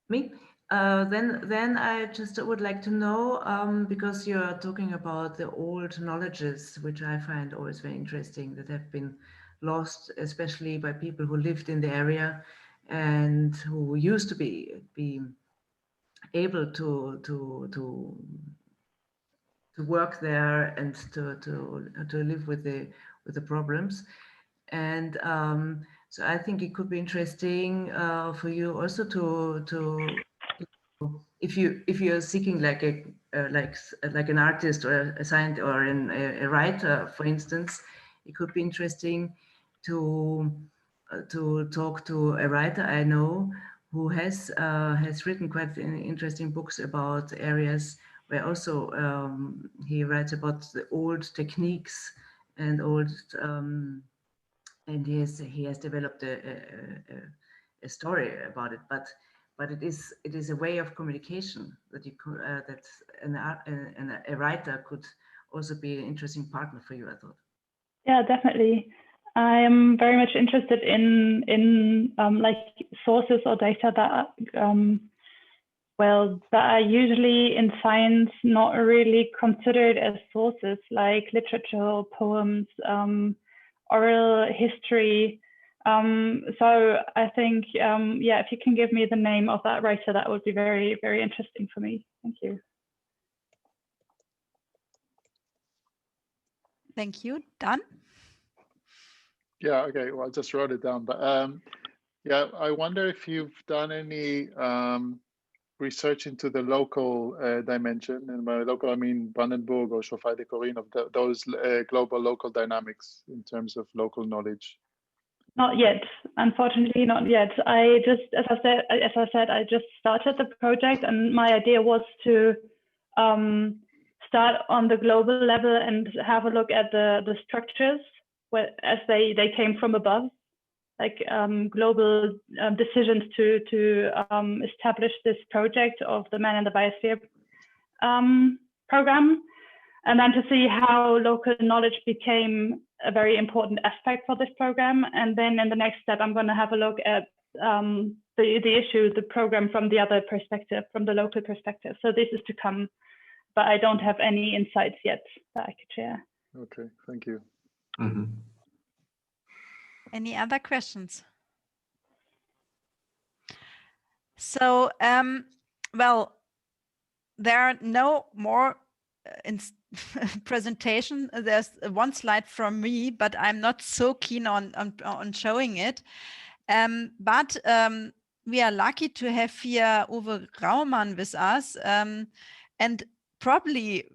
Me? Then I just would like to know, because you're talking about the old knowledges, which I find always very interesting, that have been lost, especially by people who lived in the area and who used to be able to work there and to live with the problems. And so I think it could be interesting for you also to if you're seeking like an artist or a scientist or a writer, for instance, it could be interesting to talk to a writer I know who has written quite interesting books about areas where also he writes about the old techniques and old and he has developed a story about it, but it is a way of communication that you could, that a writer could also be an interesting partner for you, I thought. Yeah, definitely. I'm very much interested in like sources or data that that are usually in science not really considered as sources, like literature, poems, oral history. So I think, if you can give me the name of that writer, that would be very, very interesting for me. Thank you. Thank you. Dan? Yeah, okay, well, I just wrote it down, but I wonder if you've done any research into the local dimension, and by local I mean Brandenburg or Chauffeur de Corinne, of those global local dynamics in terms of local knowledge. Not yet, unfortunately, not yet. I just, as I said, I just started the project, and my idea was to start on the global level and have a look at the structures as they came from above, like global decisions to establish this project of the Man in the Biosphere program, and then to see how local knowledge became a very important aspect for this program. And then in the next step, I'm going to have a look at the issue, the program from the other perspective, from the local perspective. So this is to come, but I don't have any insights yet that I could share. Okay, thank you. Mm-hmm. Any other questions? So, well, there are no more presentation. There's one slide from me, but I'm not so keen on showing it. But we are lucky to have here Uwe Raumann with us, and probably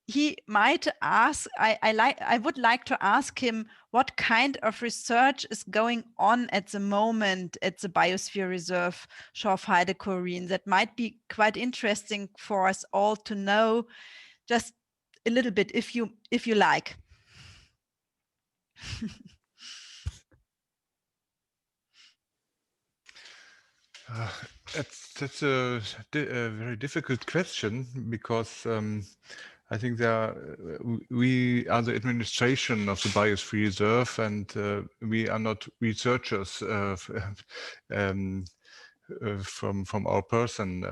he might ask, I would like to ask him what kind of research is going on at the moment at the Biosphere Reserve Schorfheide-Chorin. That might be quite interesting for us all to know, just a little bit, if you like. That's a very difficult question, because I think we are the administration of the Biosphere Reserve, and we are not researchers from our person,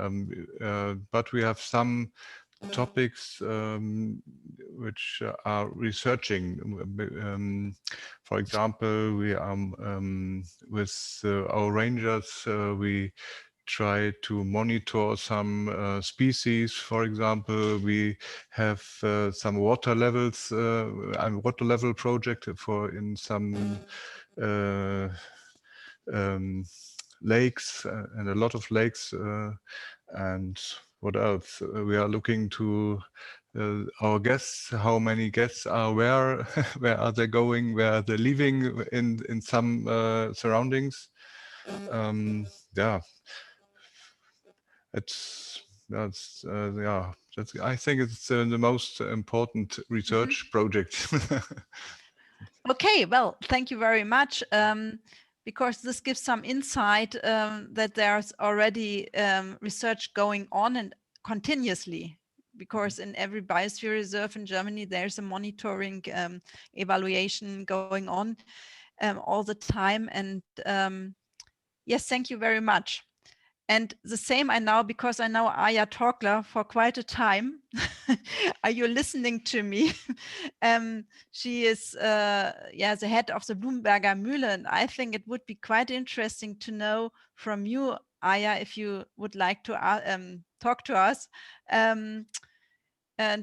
but we have some topics which are researching. For example, we are with our rangers, we try to monitor some species. For example, we have some water levels, a water level project in some lakes, and a lot of lakes, and what else? We are looking to our guests, how many guests are where, where are they going, where are they living in some surroundings. Yeah, I think it's the most important research project. Okay, well, thank you very much. Because this gives some insight that there's already research going on and continuously, because in every biosphere reserve in Germany, there's a monitoring evaluation going on all the time. And yes, thank you very much. And the same I know, because I know Aya Torkler for quite a time. Are you listening to me? She is the head of the Blumenberger Mühle, and I think it would be quite interesting to know from you, Aya, if you would like to talk to us, and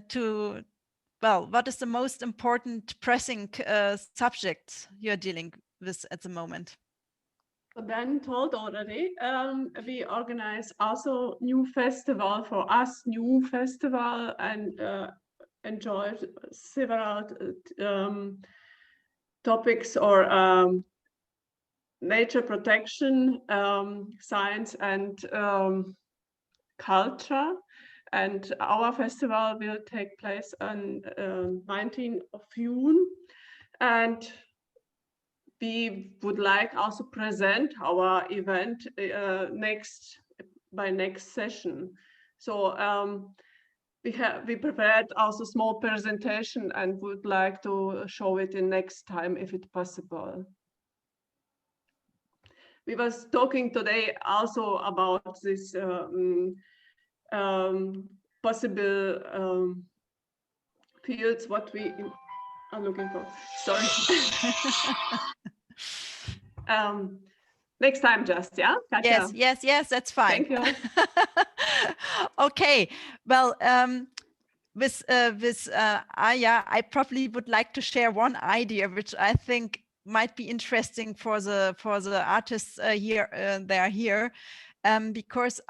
to, well, what is the most important pressing subject you're dealing with at the moment? Ben told already, we organize also new festival for us, new festival, and enjoyed several topics or nature protection, science, and culture. And our festival will take place on 19th of June, and we would like also present our event by next session. So we prepared also small presentation and would like to show it in next time if it's possible. We was talking today also about this possible fields what we are looking for. Sorry. Next time, just, yeah? Katja? Yes, that's fine. Thank you. Okay, well, with Aya, I probably would like to share one idea which I think might be interesting for the artists here. They are here because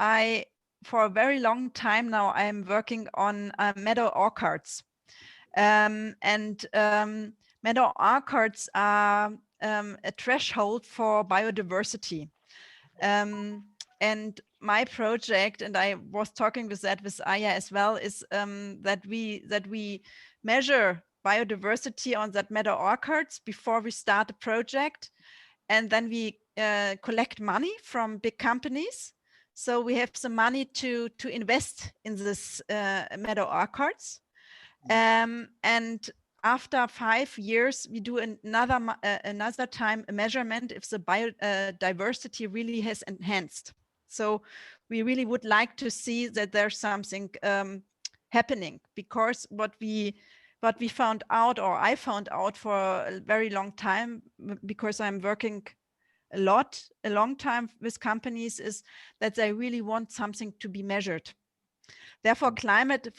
for a very long time now, I'm working on meadow orchards, and meadow orchards are a threshold for biodiversity. And my project, and I was talking with Aya as well, is that we measure biodiversity on that meadow orchards before we start the project, and then we collect money from big companies. So we have some money to invest in this meadow orchards, and after 5 years, we do another time a measurement if the biodiversity really has enhanced. So we really would like to see that there's something happening, because what we found out, or I found out for a very long time, because I'm working a long time with companies, is that they really want something to be measured. Therefore, climate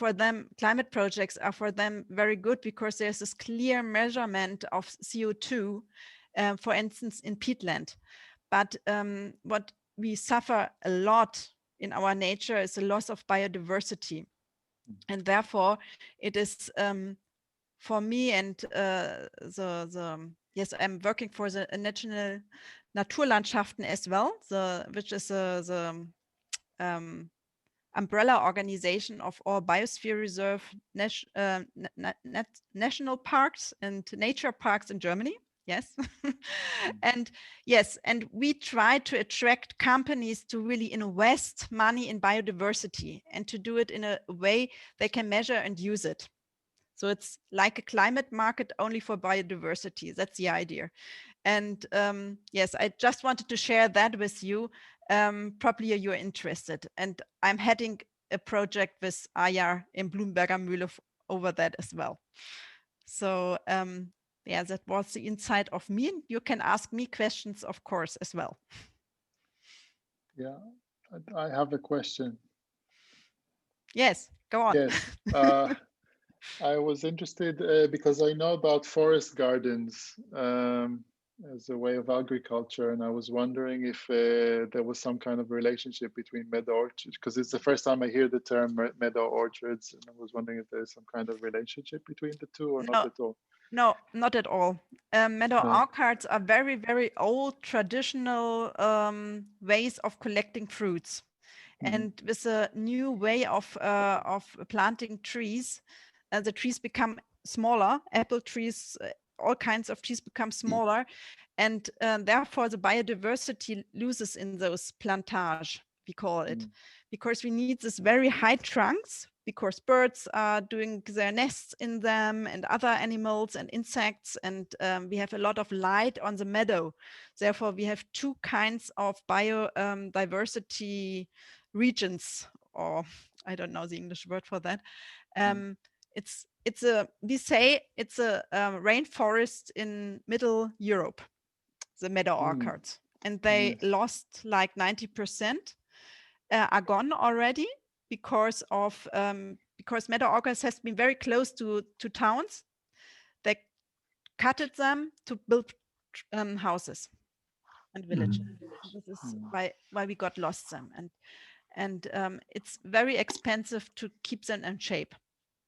projects are for them very good, because there's this clear measurement of CO2, for instance, in peatland. But what we suffer a lot in our nature is the loss of biodiversity. And therefore, it is for me, and yes, I'm working for the National Naturlandschaften as well, which is the umbrella organization of all biosphere reserve national parks and nature parks in Germany. Yes. And yes, and we try to attract companies to really invest money in biodiversity, and to do it in a way they can measure and use it. So it's like a climate market only for biodiversity. That's the idea. And yes, I just wanted to share that with you. Probably you're interested. And I'm heading a project with Aya in Bloemberger Mühle over that as well. So yeah, that was the insight of me. You can ask me questions, of course, as well. Yeah, I have a question. Yes, go on. Yes, I was interested because I know about forest gardens as a way of agriculture, and I was wondering if there was some kind of relationship between meadow orchards, because it's the first time I hear the term meadow orchards, and I was wondering if there's some kind of relationship between the two, or not at all. No, not at all. Meadow orchards are very, very old traditional ways of collecting fruits. And with a new way of planting trees, the trees become smaller. Apple trees, all kinds of trees become smaller, and therefore the biodiversity loses in those plantage, we call it, because we need this very high trunks, because birds are doing their nests in them, and other animals and insects, and we have a lot of light on the meadow. Therefore, we have two kinds of biodiversity regions, or I don't know the English word for that. We say it's a rainforest in Middle Europe, the meadow orchards, and they lost like 90%, are gone already, because meadow orchards has been very close to towns. They cutted them to build houses and villages. This is why we got lost them, and it's very expensive to keep them in shape,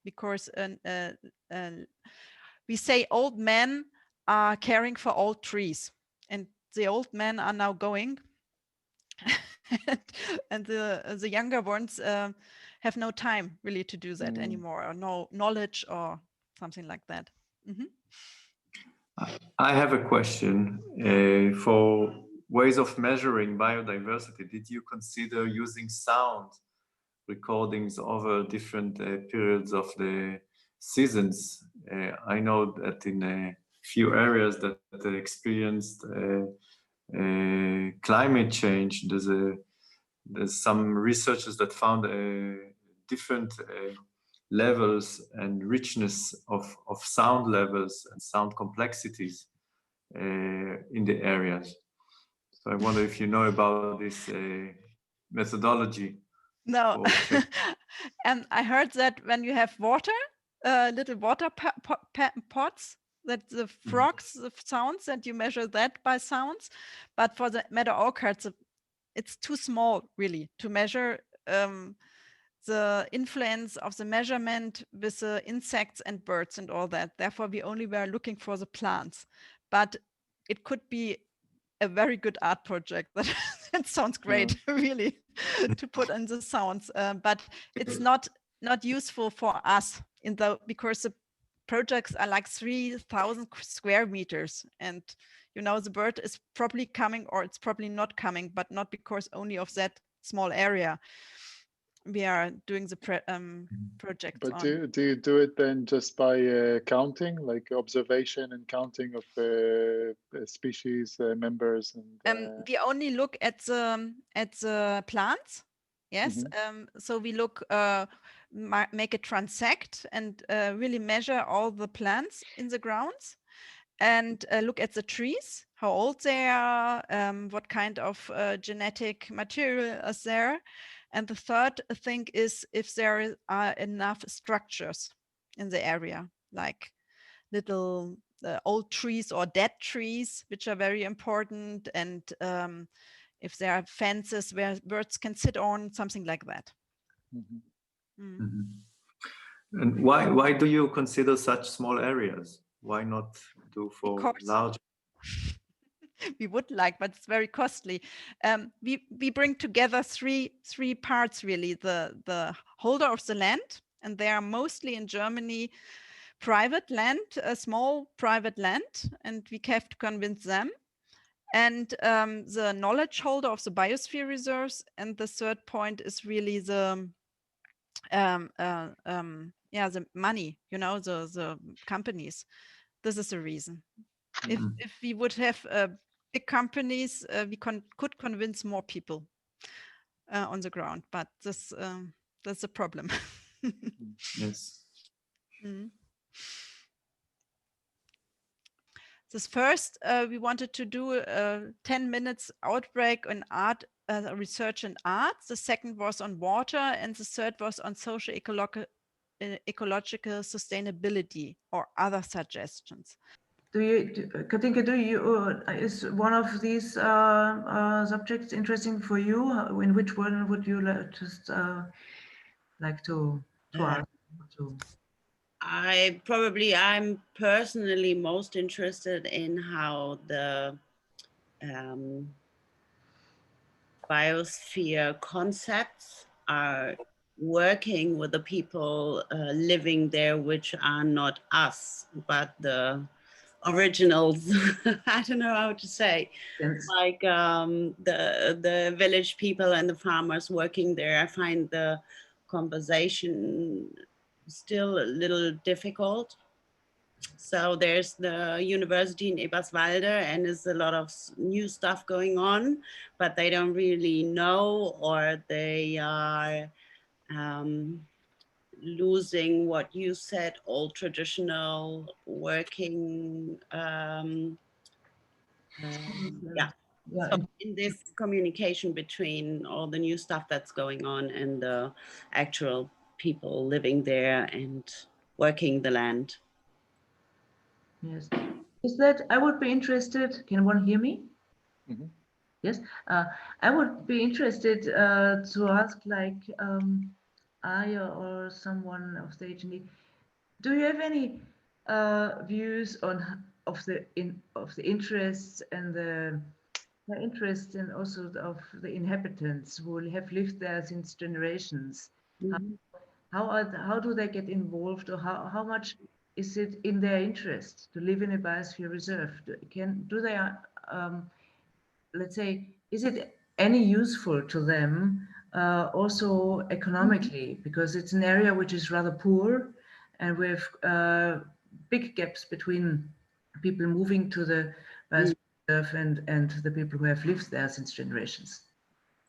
because we say old men are caring for old trees, and the old men are now going, and the younger ones have no time really to do that anymore, or no knowledge or something like that. I have a question. For ways of measuring biodiversity, did you consider using sound recordings over different periods of the seasons? I know that in a few areas that experienced climate change, there's some researchers that found different levels and richness of sound levels and sound complexities in the areas. So I wonder if you know about this methodology. No, and I heard that when you have water, little water pots, that the frogs, the sounds, that you measure that by sounds. But for the meadow orchards, it's too small really to measure the influence of the measurement with the insects and birds and all that. Therefore, we only were looking for the plants. But it could be a very good art project that It sounds great, really, to put in the sounds, but it's not useful for us because the projects are like 3,000 square meters, and you know the bird is probably coming or it's probably not coming, but not because only of that small area we are doing the project. But do you do it then just by counting, like observation and counting of species members? And we only look at the plants. Yes. So we look, make a transect and really measure all the plants in the grounds, and look at the trees, how old they are, what kind of genetic material is there. And the third thing is if there are enough structures in the area, like little old trees or dead trees, which are very important, and if there are fences where birds can sit on, something like that. And why do you consider such small areas? Why not do for large? We would like, but it's very costly. We bring together three parts really: the holder of the land, and they are mostly in Germany private land, a small private land, and we have to convince them. And the knowledge holder of the biosphere reserves, and the third point is really the the money, you know, the companies. This is the reason. If we would have big companies, we could convince more people on the ground, but that's a problem. Yes. This first, we wanted to do a 10 minutes outbreak on art, research and art. The second was on water, and the third was on social ecological sustainability or other suggestions. Katinka, is one of these subjects interesting for you? In which one would you like to ask? I'm personally most interested in how the biosphere concepts are working with the people living there, which are not us, but the originals. I don't know how to say. Yes. Like the village people and the farmers working there. I find the conversation still a little difficult. So there's the university in Eberswalde, and there's a lot of new stuff going on, but they don't really know, or they are losing what you said, old traditional working. So in this communication between all the new stuff that's going on and the actual people living there and working the land. Yes. Is that, I would be interested, can one hear me? Yes. I would be interested to ask, like, Aya or someone of the HNEE, do you have any views on of the interests and the interest and also of the inhabitants who have lived there since generations? How do they get involved, or how much is it in their interest to live in a biosphere reserve? Do they let's say, is it any useful to them also economically, because it's an area which is rather poor, and with big gaps between people moving to the biosphere reserve and the people who have lived there since generations?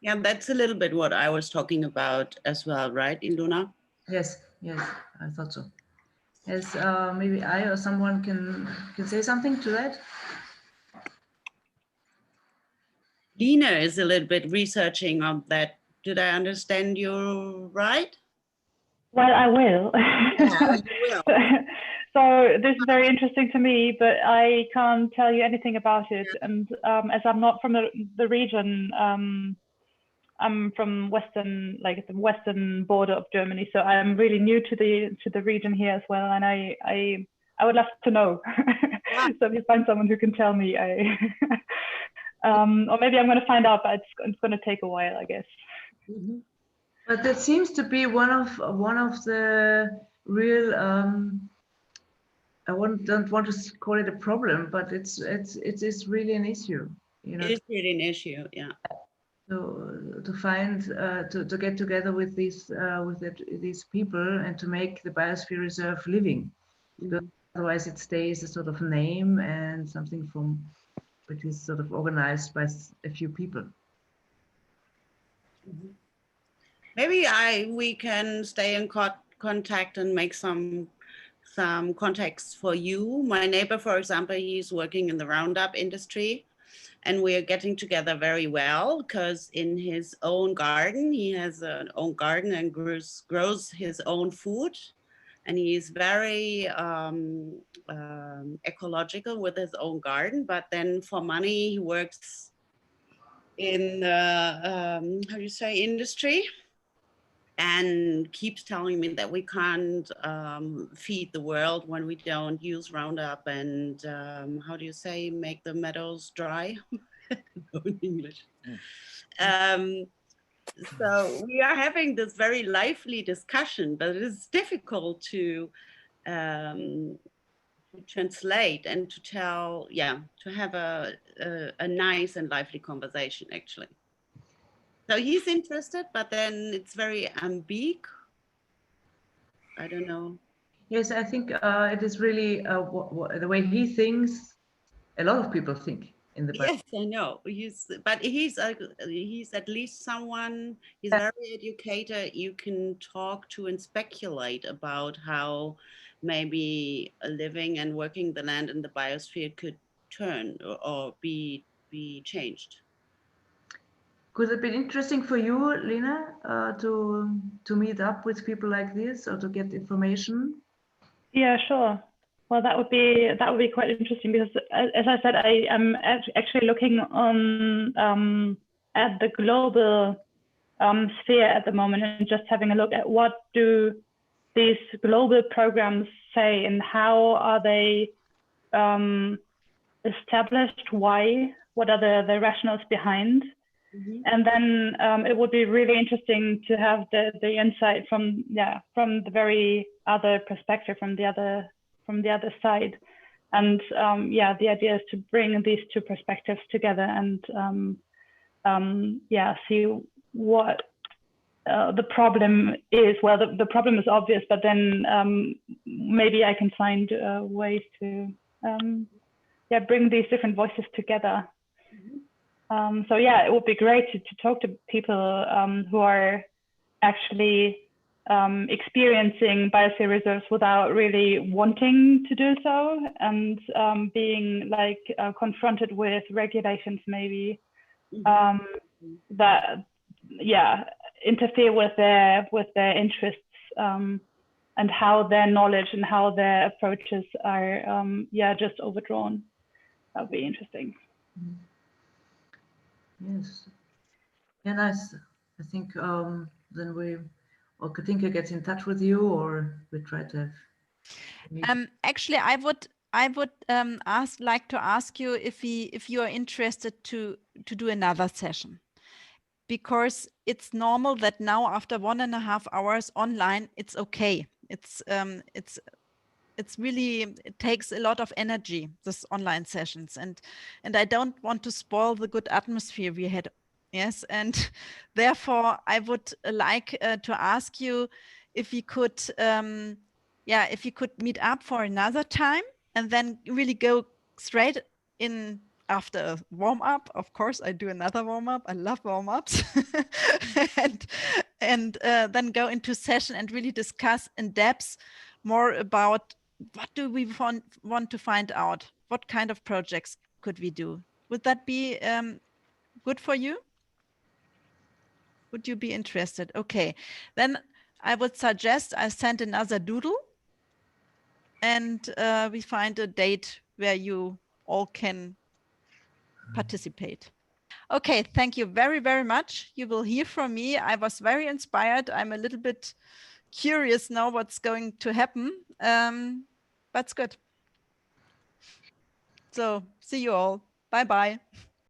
Yeah, that's a little bit what I was talking about as well, right, Ilona? Yes, I thought so. Yes, maybe I or someone can say something to that. Lina is a little bit researching on that. Did I understand you right? Well, I will. Yeah, you will. So this is very interesting to me, but I can't tell you anything about it. And as I'm not from the region, I'm from the western border of Germany, so I'm really new to the region here as well. And I would love to know. So if you find someone who can tell me, Or maybe I'm going to find out, but it's going to take a while, I guess. Mm-hmm. But that seems to be one of the real. I don't want to call it a problem, but it is really an issue. You know, It's really an issue, yeah. To find to get together with these these people and to make the biosphere reserve living. Mm-hmm. Otherwise, it stays a sort of name and something which is sort of organized by a few people. Mm-hmm. Maybe we can stay in contact and make some contacts for you. My neighbor, for example, he's working in the Roundup industry, and we are getting together very well because in his own garden, he has an own garden and grows his own food. And he's very ecological with his own garden, but then for money, he works in the, how do you say, industry, and keeps telling me that we can't feed the world when we don't use Roundup and how do you say, make the meadows dry? In English. So we are having this very lively discussion, but it is difficult to translate and to tell, to have a nice and lively conversation, actually. So he's interested, but then it's very ambiguous. I don't know. Yes, I think it is really the way he thinks. A lot of people think in the Yes, I know. He's at least someone. He's very educated. You can talk to and speculate about how maybe living and working the land in the biosphere could turn or be changed. Could it be interesting for you, Lena, to meet up with people like this or to get information? Yeah, sure. Well, that would be quite interesting because, as I said, I am actually looking on at the global sphere at the moment and just having a look at what do these global programs say and how are they established? Why? What are the rationales behind? Mm-hmm. And then it would be really interesting to have the insight from the very other perspective, from the other side. And the idea is to bring these two perspectives together and see what the problem is. Well, the problem is obvious, but then maybe I can find ways to bring these different voices together. Mm-hmm. So yeah, it would be great to talk to people who are actually experiencing biosphere reserves without really wanting to do so, and being like confronted with regulations maybe that interfere with their interests, and how their knowledge and how their approaches are just overdrawn. That would be interesting. Yes. Yeah, nice. I think then Katinka gets in touch with you, or we try to have. Actually, I would like to ask you if you are interested to do another session, because it's normal that now after 1.5 hours online, it's okay. It's really, it takes a lot of energy, this online sessions, and I don't want to spoil the good atmosphere we had. Yes, and therefore I would like to ask you if you could if you could meet up for another time and then really go straight in after a warm-up. Of course, I do another warm-up. I love warm-ups. and then go into session and really discuss in depth more about what do we want to find out? What kind of projects could we do? Would that be good for you? Would you be interested? Okay, then I would suggest I send another doodle and we find a date where you all can participate. Okay, thank you very, very much. You will hear from me. I was very inspired. I'm a little bit curious now what's going to happen. That's good. So see you all. Bye-bye.